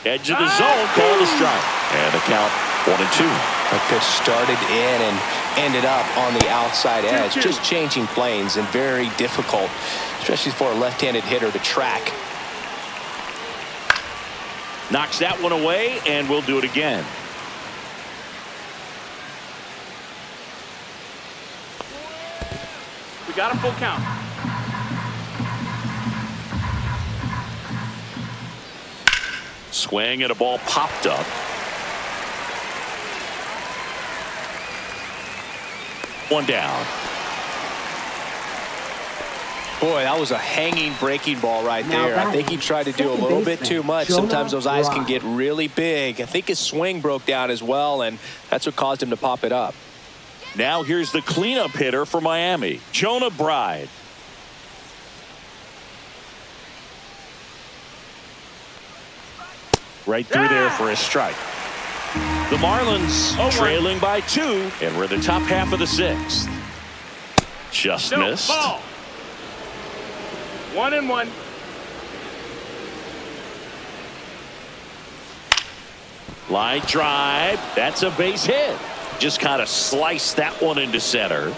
Speaker 1: Edge of the zone, called a strike. And the count 1-2.
Speaker 2: The pitch started in and ended up on the outside edge. Just changing planes and very difficult, especially for a left-handed hitter to track.
Speaker 1: Knocks that one away, and we'll do it again.
Speaker 4: We got a full count.
Speaker 1: Swing and a ball popped up. 1 down.
Speaker 2: Boy, that was a hanging breaking ball right there. I think he tried to do a little bit too much. Sometimes those eyes can get really big. I think his swing broke down as well, and that's what caused him to pop it up.
Speaker 1: Now here's the cleanup hitter for Miami, Jonah Bride. Right through there for a strike. The Marlins trailing by 2, and we're in the top half of the 6th. Just missed.
Speaker 4: Ball. 1-1.
Speaker 1: Line drive. That's a base hit. Just kind of sliced that one into center.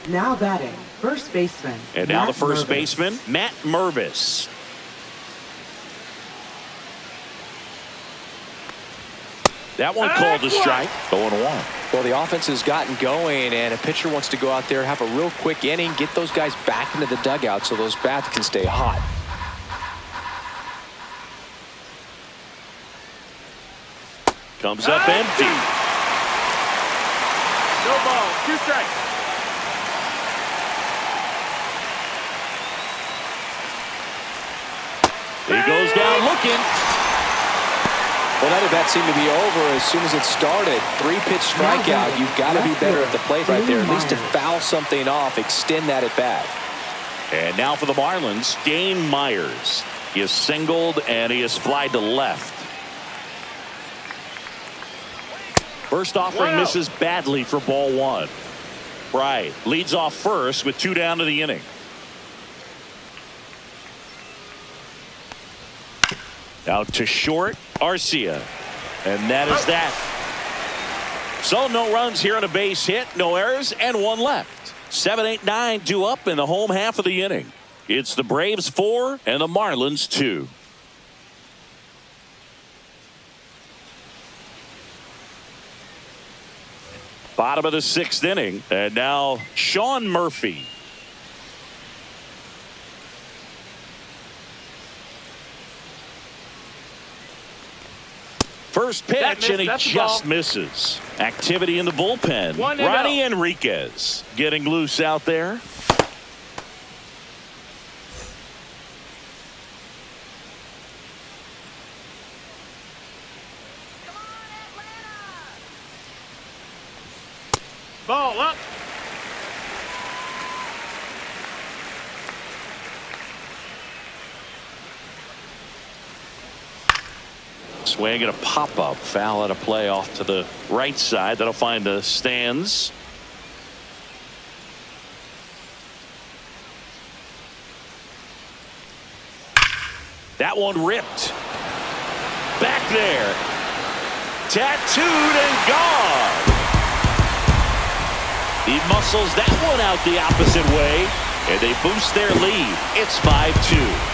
Speaker 3: Now batting, first baseman.
Speaker 1: And now the first
Speaker 3: Mervis.
Speaker 1: baseman, Matt Mervis. That one called a strike. 0-1.
Speaker 2: Well, the offense has gotten going, and a pitcher wants to go out there, have a real quick inning, get those guys back into the dugout so those bats can stay hot.
Speaker 1: Comes up empty.
Speaker 4: No ball. 2 strikes.
Speaker 1: He goes down looking.
Speaker 2: Well, that at bat seemed to be over as soon as it started. 3-pitch strikeout. You've got to be better at the plate right there, at least to foul something off, extend that at bat.
Speaker 1: And now for the Marlins, Dane Myers. He is singled and he is flied to left. First offering misses badly for ball 1. Bright leads off first with 2 down to the inning. Out to short, Arcia. And that is that. So no runs here on a base hit, no errors, and 1 left. 7, 8, 9 due up in the home half of the inning. It's the Braves 4 and the Marlins 2. Bottom of the 6th inning, and now Sean Murphy. First pitch, and he just misses. Activity in the bullpen. Ronnie Enriquez getting loose out there.
Speaker 4: Ball up.
Speaker 1: Swing and a pop-up. Foul at a play off to the right side. That'll find the stands. That one ripped. Back there. Tattooed and gone. He muscles that one out the opposite way, and they boost their lead. It's 5-2.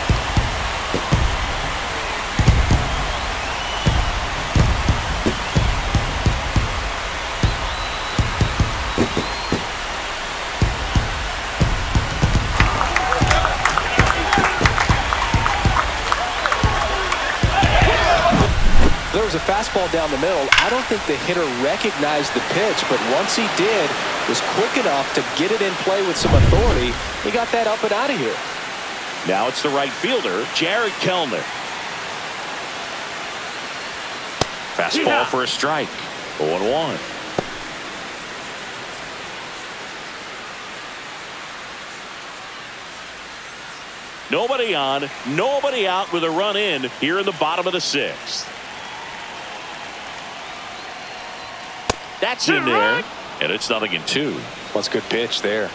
Speaker 2: was a fastball down the middle. I don't think the hitter recognized the pitch, but once he did, was quick enough to get it in play with some authority. He got that up and out of here.
Speaker 1: Now it's the right fielder, Jared Kellner. Fastball for a strike. 0-1. Nobody on, nobody out with a run in here in the bottom of the 6th. That's in there, and it's 0-2.
Speaker 2: What's a good pitch there.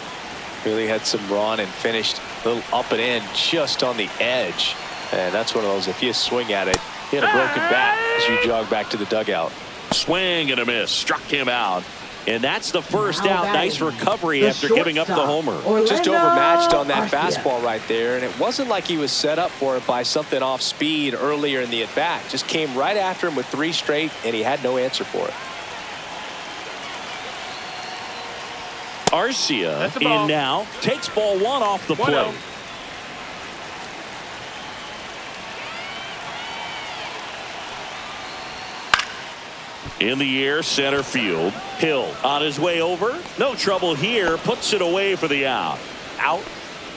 Speaker 2: Really had some run and finished a little up and in just on the edge. And that's one of those, if you swing at it, you hit a broken bat as you jog back to the dugout.
Speaker 1: Swing and a miss. Struck him out. And that's the first out. Nice recovery
Speaker 3: the
Speaker 1: after giving up the homer.
Speaker 2: Just overmatched on that fastball right there. And it wasn't like he was set up for it by something off speed earlier in the at-bat. Just came right after him with 3 straight, and he had no answer for it.
Speaker 1: Arcia in now. Takes ball 1 off the plate. In the air, center field. Hill on his way over. No trouble here. Puts it away for the out. Out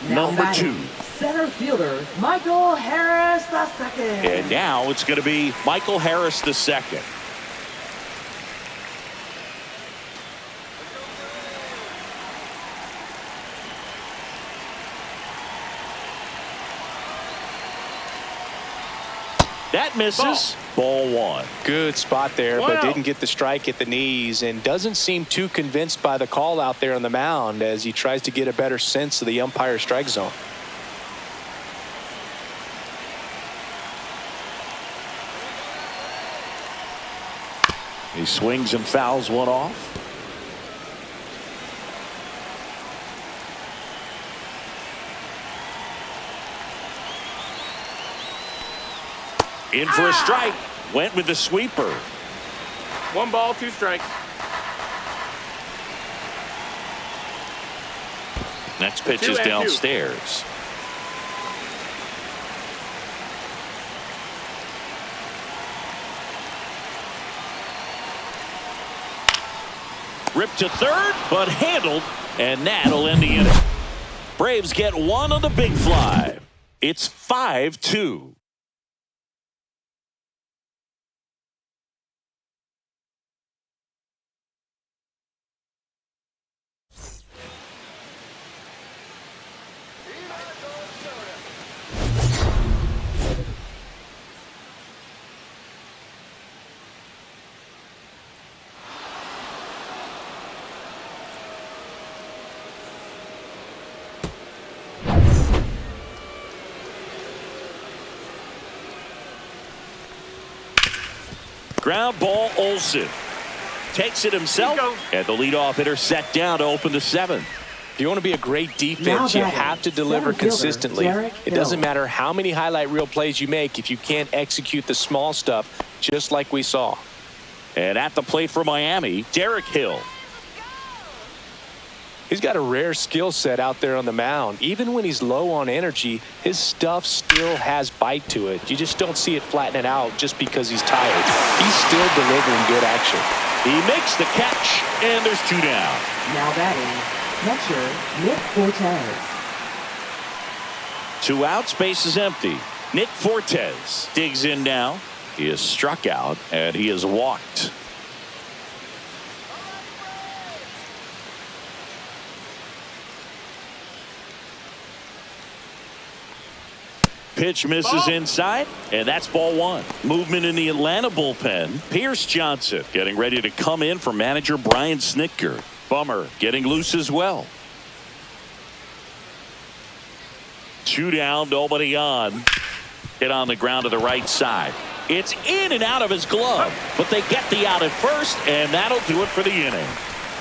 Speaker 1: number 2.
Speaker 3: Center fielder, Michael Harris II.
Speaker 1: And now it's going to be Michael Harris II. That misses. Ball 1.
Speaker 2: Good spot there, but didn't get the strike at the knees, and doesn't seem too convinced by the call out there on the mound as he tries to get a better sense of the umpire's strike zone.
Speaker 1: He swings and fouls one off. In for a strike. Went with the sweeper.
Speaker 4: 1 ball, 2 strikes.
Speaker 1: Next pitch is downstairs. Ripped to third, but handled, and that'll end the inning. Braves get 1 on the big fly. It's 5-2. Ground ball, Olsen. Takes it himself, and the leadoff hitter set down to open the 7th.
Speaker 2: If you want to be a great defense, you have to deliver consistently. It doesn't matter how many highlight reel plays you make if you can't execute the small stuff, just like we saw.
Speaker 1: And at the plate for Miami, Derek Hill.
Speaker 2: He's got a rare skill set out there on the mound. Even when he's low on energy, his stuff still has bite to it. You just don't see it flattening out just because he's tired. He's still delivering good action.
Speaker 1: He makes the catch, and there's 2 down.
Speaker 3: Now batting, catcher Nick Fortes.
Speaker 1: 2 outs, base is empty. Nick Fortes digs in now. He is struck out, and he is walked. Pitch misses inside, and that's ball 1. Movement in the Atlanta bullpen. Pierce Johnson getting ready to come in for manager Brian Snitker. Bummer getting loose as well. 2 down, nobody on. Hit on the ground to the right side. It's in and out of his glove, but they get the out at first, and that'll do it for the inning.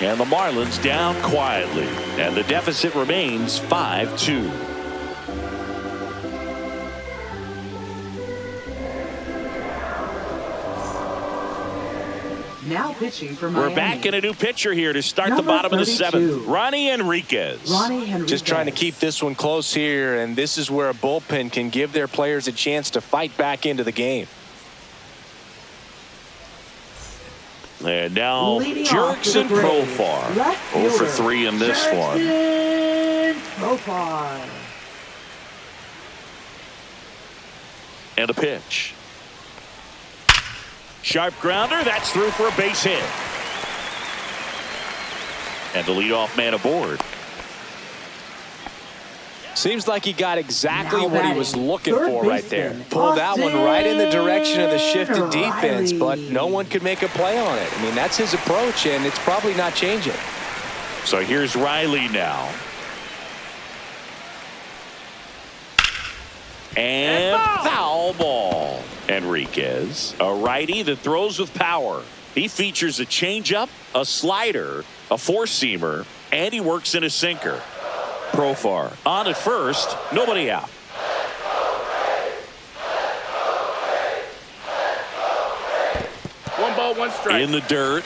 Speaker 1: And the Marlins down quietly, and the deficit remains 5-2.
Speaker 3: Now pitching for Miami.
Speaker 1: We're back in a new pitcher here to start the bottom of the 7th. Ronnie Enriquez.
Speaker 2: Just trying to keep this one close here, and this is where a bullpen can give their players a chance to fight back into the game.
Speaker 1: And now
Speaker 3: Leading off for
Speaker 1: jerks
Speaker 3: the
Speaker 1: and
Speaker 3: Braves,
Speaker 1: Profar.
Speaker 3: left
Speaker 1: 0 for
Speaker 3: fielder,
Speaker 1: 3 in this one.
Speaker 3: Profar.
Speaker 1: And a pitch. Sharp grounder. That's through for a base hit. And the leadoff man aboard.
Speaker 2: Seems like he got exactly
Speaker 3: Now
Speaker 2: what he was
Speaker 3: batting,
Speaker 2: looking
Speaker 3: third
Speaker 2: for right there.
Speaker 3: baseman,
Speaker 2: Pulled that one right in the direction of the shifted
Speaker 3: Austin
Speaker 2: defense, but
Speaker 3: Riley.
Speaker 2: no one could make a play on it. I mean, that's his approach, and it's probably not changing.
Speaker 1: So here's Riley now. And foul ball. Enriquez, a righty that throws with power. He features a changeup, a slider, a four-seamer, and he works in a sinker. Profar on at first, nobody out.
Speaker 4: One ball, one strike.
Speaker 1: In the dirt.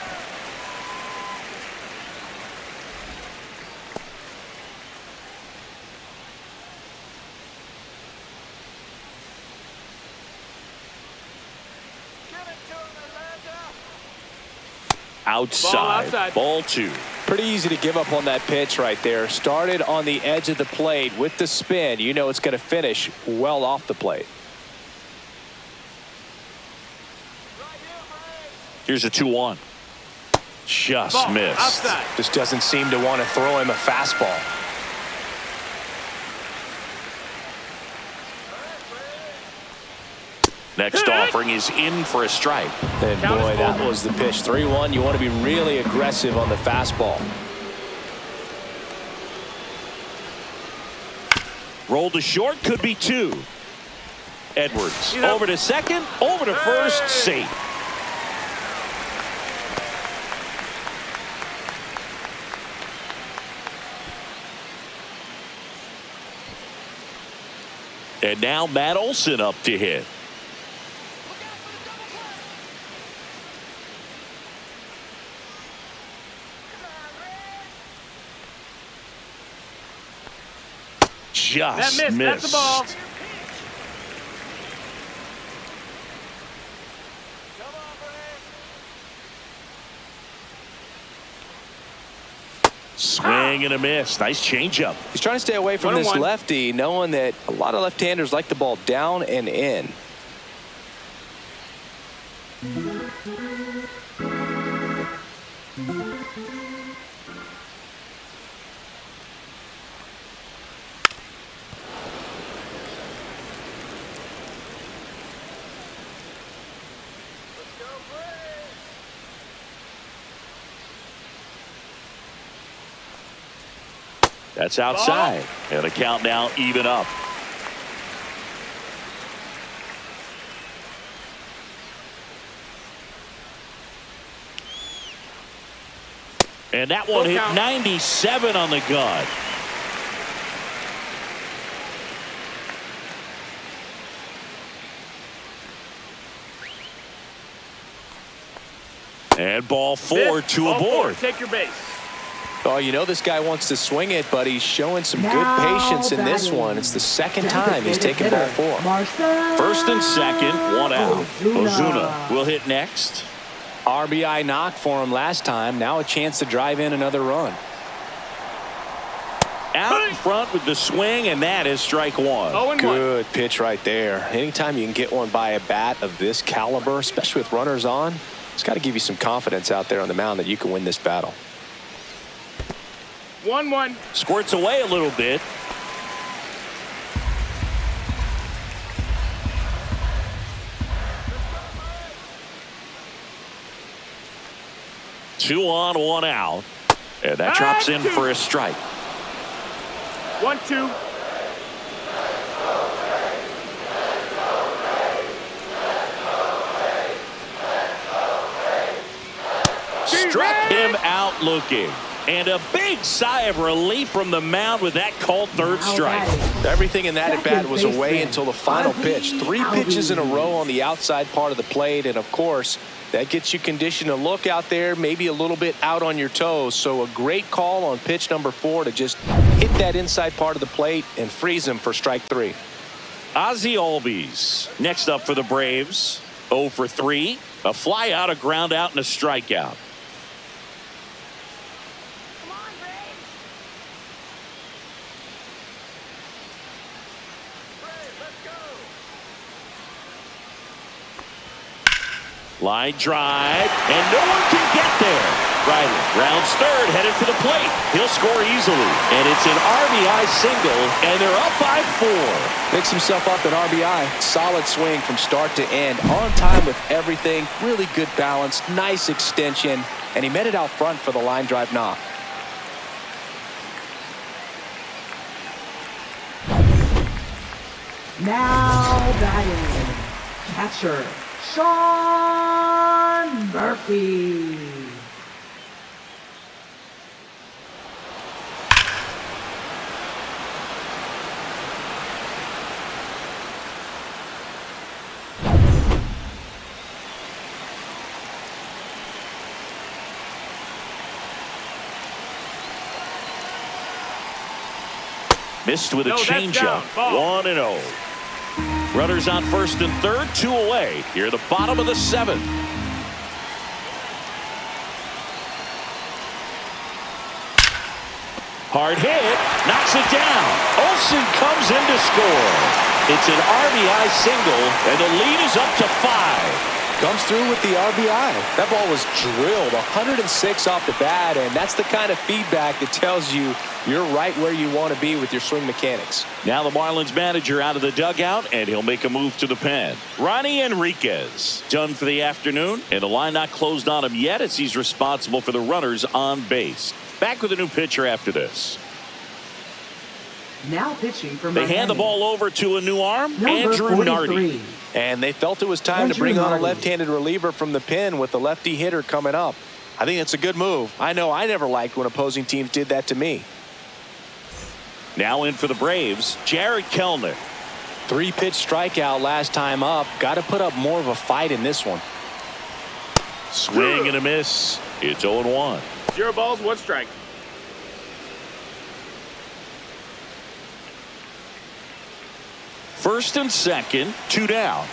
Speaker 1: Outside. Ball 2.
Speaker 2: Pretty easy to give up on that pitch right there. Started on the edge of the plate with the spin. You know it's going to finish well off the plate.
Speaker 1: Here's a 2-1. Just
Speaker 4: Ball,
Speaker 1: missed.
Speaker 4: outside.
Speaker 2: Just doesn't seem to want to throw him a fastball.
Speaker 1: Next offering is in for a strike.
Speaker 2: And boy, that was the pitch. 3-1. You want to be really aggressive on the fastball.
Speaker 1: Rolled to short, could be 2. Edwards over to second, over to first, safe. And now Matt Olson up to hit. Just
Speaker 4: That missed.
Speaker 1: missed.
Speaker 4: That's the ball.
Speaker 1: Swing and a miss. Nice changeup.
Speaker 2: He's trying to stay away from this
Speaker 4: 1-1.
Speaker 2: lefty, knowing that a lot of left-handers like the ball down and in.
Speaker 1: That's outside. And the count now even up. And that one hit 97 on the gun. And ball 4, 2 aboard.
Speaker 4: Take your base.
Speaker 2: Oh, you know this guy wants to swing it, but he's showing some good
Speaker 3: Now
Speaker 2: patience in this
Speaker 3: batting.
Speaker 2: one. It's the second time he's taken ball 4.
Speaker 1: First and second, 1 out.
Speaker 3: Ozuna.
Speaker 1: Ozuna will hit next.
Speaker 2: RBI knock for him last time. Now a chance to drive in another run.
Speaker 1: Out in front with the swing, and that is strike 1.
Speaker 4: 0-1.
Speaker 2: Good pitch right there. Anytime you can get one by a bat of this caliber, especially with runners on, it's got to give you some confidence out there on the mound that you can win this battle.
Speaker 4: 1-1.
Speaker 1: Squirts away a little bit. Two on, 1 out. And that drops in for a strike.
Speaker 4: 1-2.
Speaker 1: Struck him out looking. And a big sigh of relief from the mound with that called third strike.
Speaker 2: Everything in that at bat was
Speaker 3: Second
Speaker 2: away
Speaker 3: baseman,
Speaker 2: until the final pitch. 3 pitches in a row on the outside part of the plate, and of course that gets you conditioned to look out there, maybe a little bit out on your toes. So a great call on pitch number 4 to just hit that inside part of the plate and freeze him for strike 3.
Speaker 1: Ozzie Albies next up for the Braves. 0 for 3. A fly out, a ground out, and a strikeout. Line drive, and no one can get there. Riley rounds third, headed for the plate. He'll score easily, and it's an RBI single, and they're up by 4.
Speaker 2: Picks himself up an RBI. Solid swing from start to end. On time with everything. Really good balance. Nice extension, and he met it out front for the line drive knock.
Speaker 3: Now batting, catcher Sean Murphy.
Speaker 1: Missed with a changeup. 1-0. Runners on first and third, 2 away. Here at the bottom of the 7th. Hard hit, knocks it down. Olsen comes in to score. It's an RBI single, and the lead is up to 5.
Speaker 2: Comes through with the RBI. That ball was drilled 106 off the bat, and that's the kind of feedback that tells you you're right where you want to be with your swing mechanics.
Speaker 1: Now the Marlins manager out of the dugout, and he'll make a move to the pen. Ronnie Enriquez done for the afternoon, and the line not closed on him yet as he's responsible for the runners on base. Back with a new pitcher after this.
Speaker 3: Now pitching for
Speaker 1: They
Speaker 3: Miami.
Speaker 1: hand the ball over to a new arm,
Speaker 3: Number
Speaker 1: Andrew
Speaker 3: 43.
Speaker 1: Nardi.
Speaker 2: And they felt it was time to bring on a left-handed reliever from the pen with the lefty hitter coming up. I think it's a good move. I know I never liked when opposing teams did that to me.
Speaker 1: Now in for the Braves, Jared Kelenic.
Speaker 2: 3-pitch strikeout last time up. Got to put up more of a fight in this one.
Speaker 1: Swing and a miss. It's 0-1.
Speaker 4: 0 balls, 1 strike.
Speaker 1: First and second, 2 down.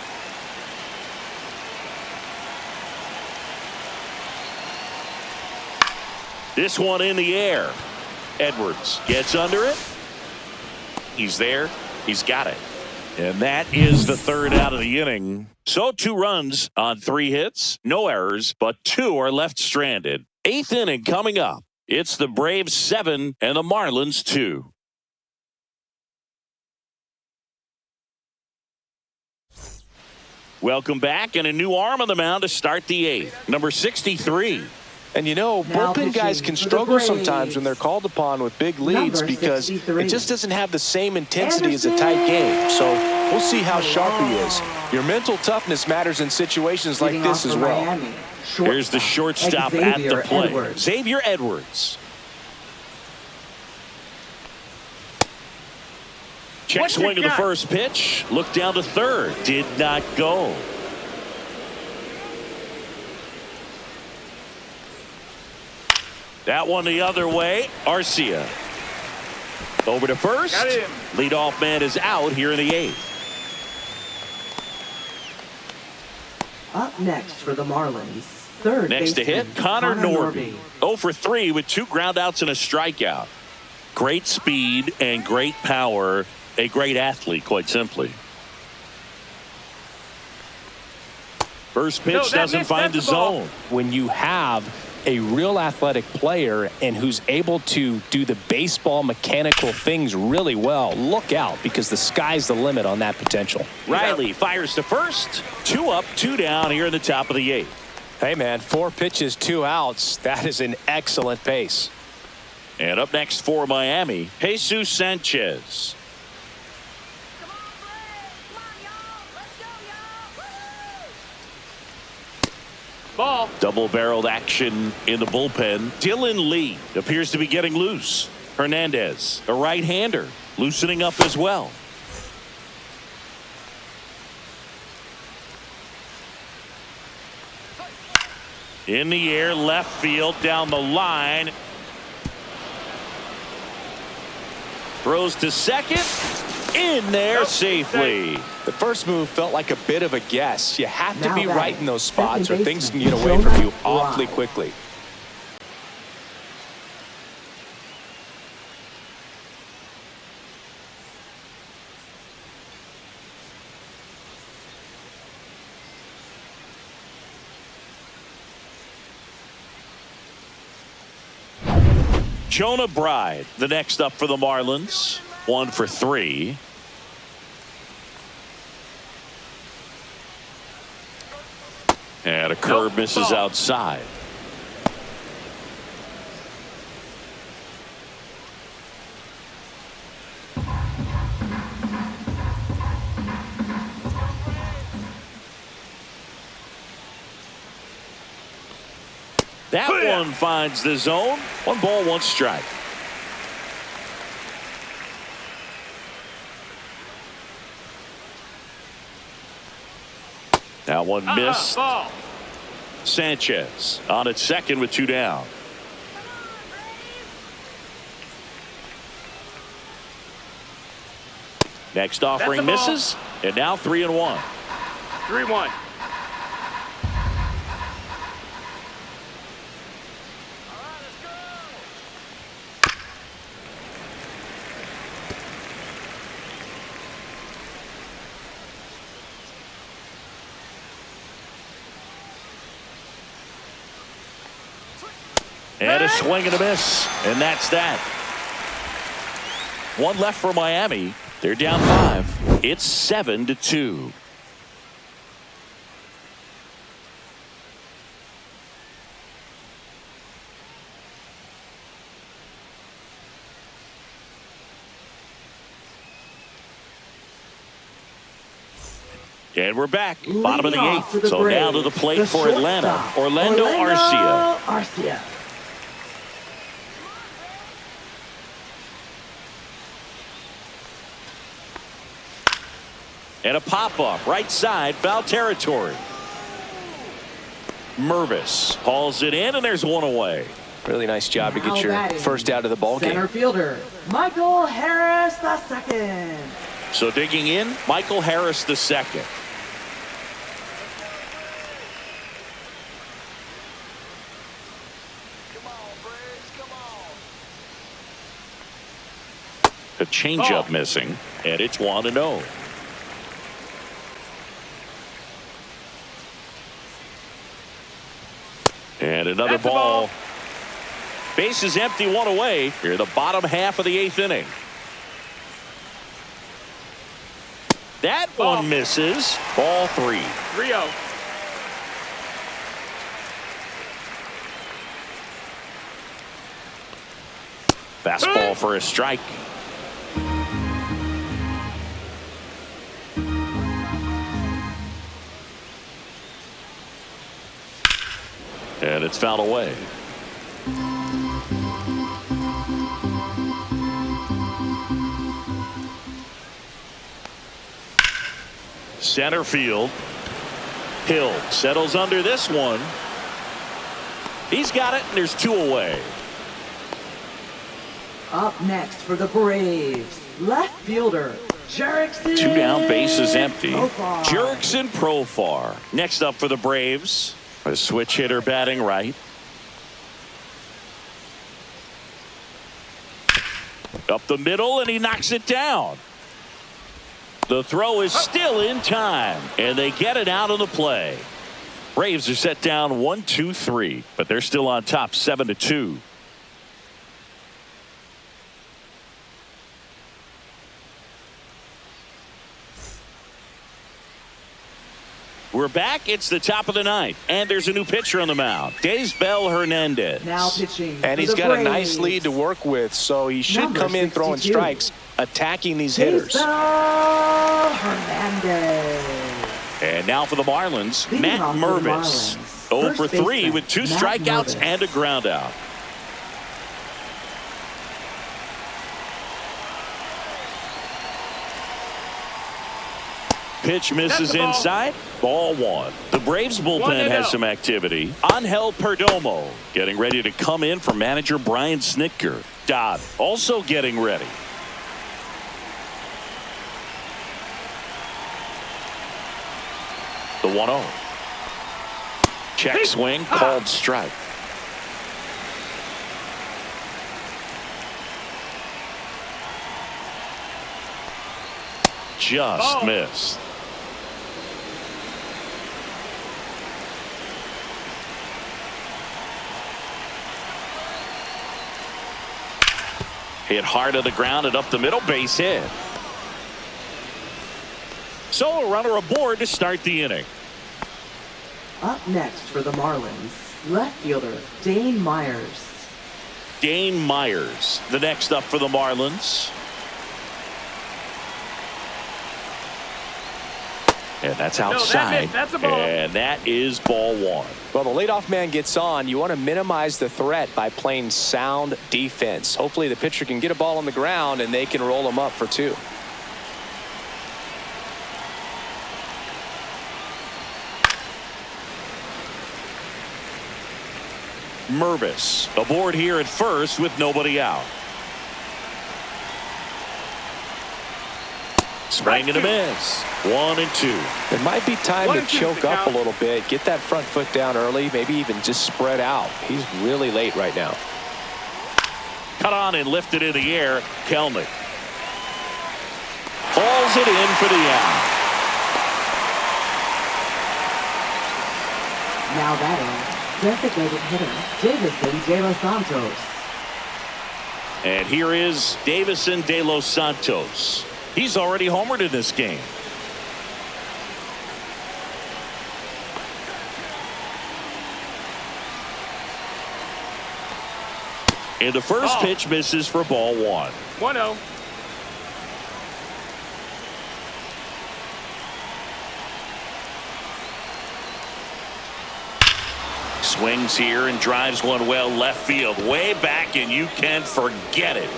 Speaker 1: This one in the air. Edwards gets under it. He's there. He's got it. And that is the 3rd out of the inning. So 2 runs on 3 hits. No errors, but 2 are left stranded. 8th inning coming up. It's the Braves 7 and the Marlins 2. Welcome back, and a new arm on the mound to start the 8th. Number 63.
Speaker 2: And you know,
Speaker 3: Now
Speaker 2: bullpen guys
Speaker 3: pitching
Speaker 2: can
Speaker 3: for the
Speaker 2: struggle
Speaker 3: Braves.
Speaker 2: sometimes when they're called upon with big leads
Speaker 3: Number
Speaker 2: because
Speaker 3: 63.
Speaker 2: it just doesn't have the same intensity as a tight game. So we'll see how sharp he is. Your mental toughness matters in situations like
Speaker 3: Leading
Speaker 2: this
Speaker 3: off
Speaker 2: as
Speaker 3: for
Speaker 2: well.
Speaker 3: Miami,
Speaker 1: Here's the shortstop at the
Speaker 3: Xavier
Speaker 1: plate.
Speaker 3: Edwards.
Speaker 1: Xavier Edwards. Check
Speaker 4: What you
Speaker 1: swing of the
Speaker 4: got?
Speaker 1: first pitch. Look down to third. Did not go. That one the other way. Arcia. Over to first.
Speaker 4: Got him.
Speaker 1: Leadoff man is out here in the 8th.
Speaker 3: Up next for the Marlins, third
Speaker 1: Next to hit,
Speaker 3: baseman,
Speaker 1: Connor Norby. 0 for 3 with 2 groundouts and a strikeout. Great speed and great power. A great athlete, quite simply. First pitch
Speaker 4: No, that
Speaker 1: doesn't
Speaker 4: missed.
Speaker 1: find the
Speaker 4: That's the ball.
Speaker 1: zone.
Speaker 2: When you have a real athletic player and who's able to do the baseball mechanical things really well, look out, because the sky's the limit on that potential.
Speaker 1: Riley fires to first. 2 up, 2 down here in the top of the 8th.
Speaker 2: Hey, man, 4 pitches, 2 outs. That is an excellent pace.
Speaker 1: And up next for Miami, Jesus Sanchez.
Speaker 4: Ball.
Speaker 1: Double-barreled action in the bullpen. Dylan Lee appears to be getting loose. Hernandez, a right-hander, loosening up as well. In the air, left field, down the line. Throws to second. In there safely.
Speaker 2: The first move felt like a bit of a guess. You have to be right in those spots or
Speaker 3: second
Speaker 2: things can
Speaker 3: baseman,
Speaker 2: get away from you
Speaker 3: Jonah
Speaker 2: awfully
Speaker 3: Bride.
Speaker 2: quickly.
Speaker 1: Jonah Bride, the next up for the Marlins. 1 for 3. And a curve misses outside. That one finds the zone. 1 ball, 1 strike. That one missed.
Speaker 4: Ball.
Speaker 1: Sanchez on at second with 2 down. Next offering misses, and now 3-1.
Speaker 4: 3-1.
Speaker 1: And a swing and a miss, and that's that. 1 left for Miami. They're down 5. It's 7-2. And we're back. Bottom of the 8th. So now to the plate for Atlanta. Orlando Arcia. And a pop-up right side, foul territory. Mervis hauls it in, and there's 1 away.
Speaker 2: Really nice job to get your first out of the ball game.
Speaker 3: Center fielder, Michael Harris II.
Speaker 1: So digging in, Michael Harris II. A changeup missing, and it's 1-0. And another ball. Base is empty, 1 away. Here, the bottom half of the 8th inning. That one misses. Ball 3.
Speaker 4: 3-0.
Speaker 1: Fastball for a strike. And it's fouled away. Center field. Hill settles under this one. He's got it, and there's 2 away.
Speaker 3: Up next for the Braves, left fielder, Jerickson.
Speaker 1: 2 down, base is empty.
Speaker 3: Profar.
Speaker 1: Jerickson Profar. Next up for the Braves, a switch hitter batting right. Up the middle, and he knocks it down. The throw is still in time, and they get it out of the play. Braves are set down 1-2-3, but they're still on top 7-2. We're back. It's the top of the 9th, and there's a new pitcher on the mound, Daysbel Hernandez.
Speaker 3: Now pitching.
Speaker 2: And he's got a nice lead to work with, so he should come in throwing strikes, attacking these hitters.
Speaker 3: Daysbel Hernandez.
Speaker 1: And now for the Marlins,
Speaker 3: Leading
Speaker 1: Matt
Speaker 3: off for the
Speaker 1: Mervis.
Speaker 3: Marlins,
Speaker 1: 0 for
Speaker 3: first
Speaker 1: 3
Speaker 3: baseman,
Speaker 1: with 2
Speaker 3: Matt
Speaker 1: strikeouts
Speaker 3: Mervis.
Speaker 1: and a ground out. Pitch misses inside. Ball 1. The Braves bullpen has some activity. Angel Perdomo getting ready to come in for manager Brian Snitker. Dodd also getting ready. 1-0. Check swing, called strike. Just missed. Hit hard to the ground and up the middle, base hit. So a runner aboard to start the inning.
Speaker 3: Up next for the Marlins, left fielder Dane Myers.
Speaker 1: Dane Myers, the next up for the Marlins. And that's outside.
Speaker 4: That's a ball.
Speaker 1: And that is ball one.
Speaker 2: Well, the leadoff man gets on. You want to minimize the threat by playing sound defense. Hopefully the pitcher can get a ball on the ground and they can roll him up for 2.
Speaker 1: Mervis aboard here at first with nobody out. Swing and a miss. 1-2.
Speaker 2: It might be time
Speaker 4: 1-2
Speaker 2: to
Speaker 4: is the
Speaker 2: choke up a
Speaker 4: count.
Speaker 2: little bit. Get that front foot down early. Maybe even just spread out. He's really late right now.
Speaker 1: Cut on and lifted in the air. Kelnick hauls it in for the out.
Speaker 3: Now batting, designated hitter Davison De Los Santos.
Speaker 1: And here is Davison De Los Santos. He's already homered in this game. And the first pitch misses for ball one.
Speaker 4: 1-0.
Speaker 1: Swings here and drives one well left field, way back, and you can forget it.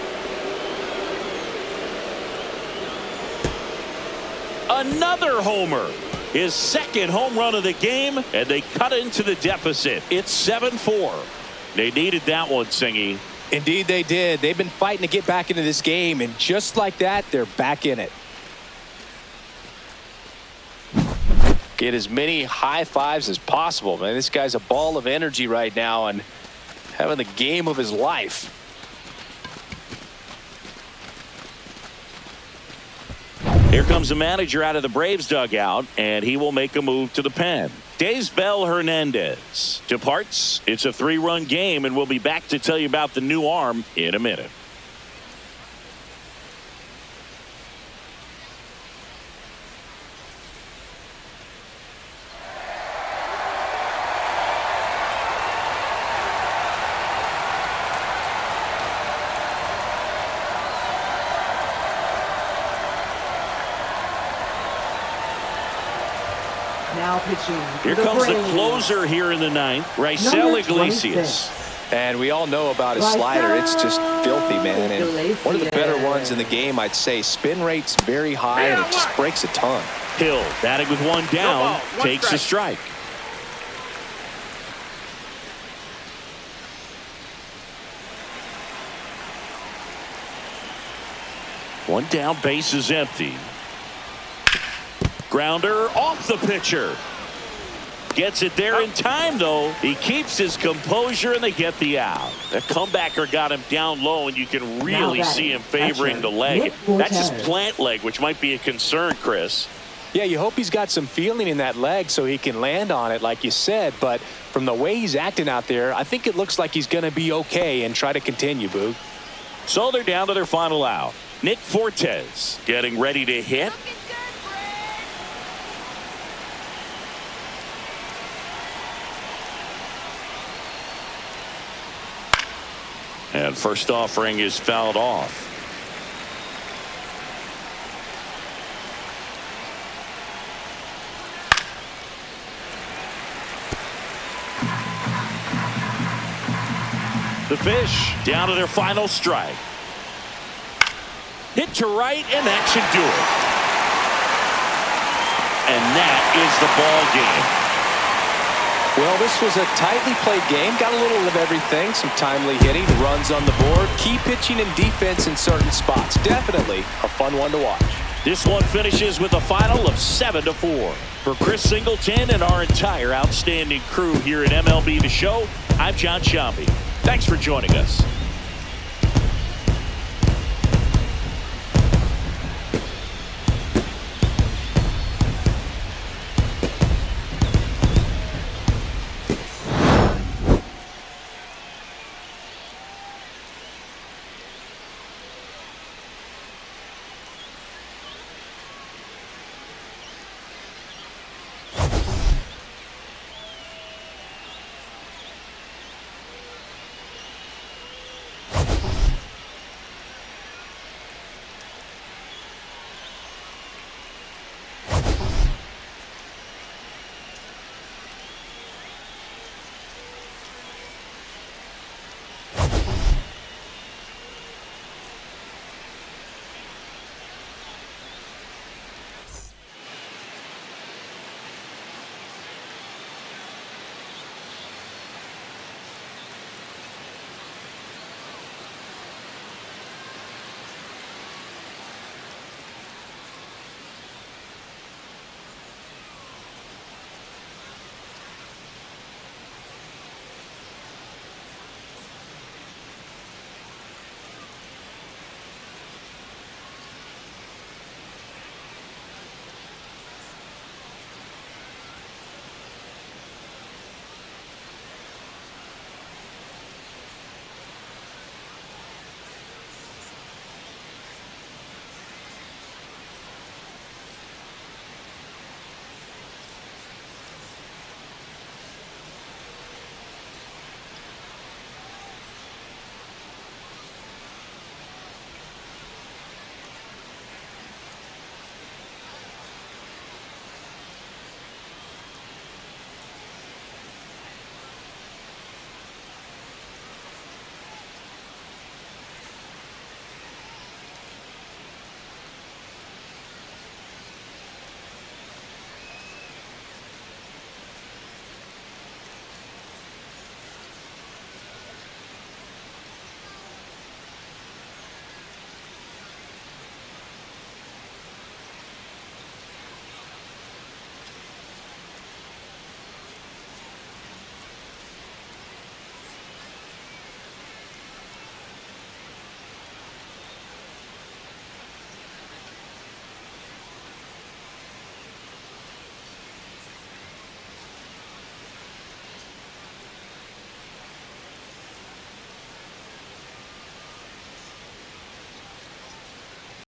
Speaker 1: Another homer. His second home run of the game, and they cut into the deficit. It's 7-4. They needed that one, Singy.
Speaker 2: Indeed they did. They've been fighting to get back into this game, and just like that, they're back in it. Get as many high fives as possible, man. This guy's a ball of energy right now and having the game of his life.
Speaker 1: Here comes the manager out of the Braves dugout, and he will make a move to the pen. Daysbel Hernandez departs. It's a 3-run game, and we'll be back to tell you about the new arm in a minute.
Speaker 3: Now pitching.
Speaker 1: Here comes the closer here in the ninth, Raisel
Speaker 3: Number
Speaker 1: Iglesias.
Speaker 3: 26.
Speaker 2: And we all know about his slider. It's just filthy, man. And one of the better ones in the game, I'd say. Spin rate's very high, and it just breaks a ton.
Speaker 1: Hill batting with one down, takes a strike. One down, base is empty. Grounder off the pitcher. Gets it there in time, though. He keeps his composure, and they get the out. The comebacker got him down low, and you can really see him favoring the leg. That's his plant leg, which might be a concern, Chris.
Speaker 2: Yeah, you hope he's got some feeling in that leg so he can land on it, like you said. But from the way he's acting out there, I think it looks like he's going to be okay and try to continue, Boog.
Speaker 1: So they're down to their final out. Nick Fortes getting ready to hit. And first offering is fouled off. The Fish down to their final strike. Hit to right, and that should do it. And that is the ball game.
Speaker 2: Well, this was a tightly played game. Got a little of everything. Some timely hitting, runs on the board, key pitching and defense in certain spots. Definitely a fun one to watch.
Speaker 1: This one finishes with a final of 7-4. For Chris Singleton and our entire outstanding crew here at MLB The Show, I'm John Sciambi. Thanks for joining us.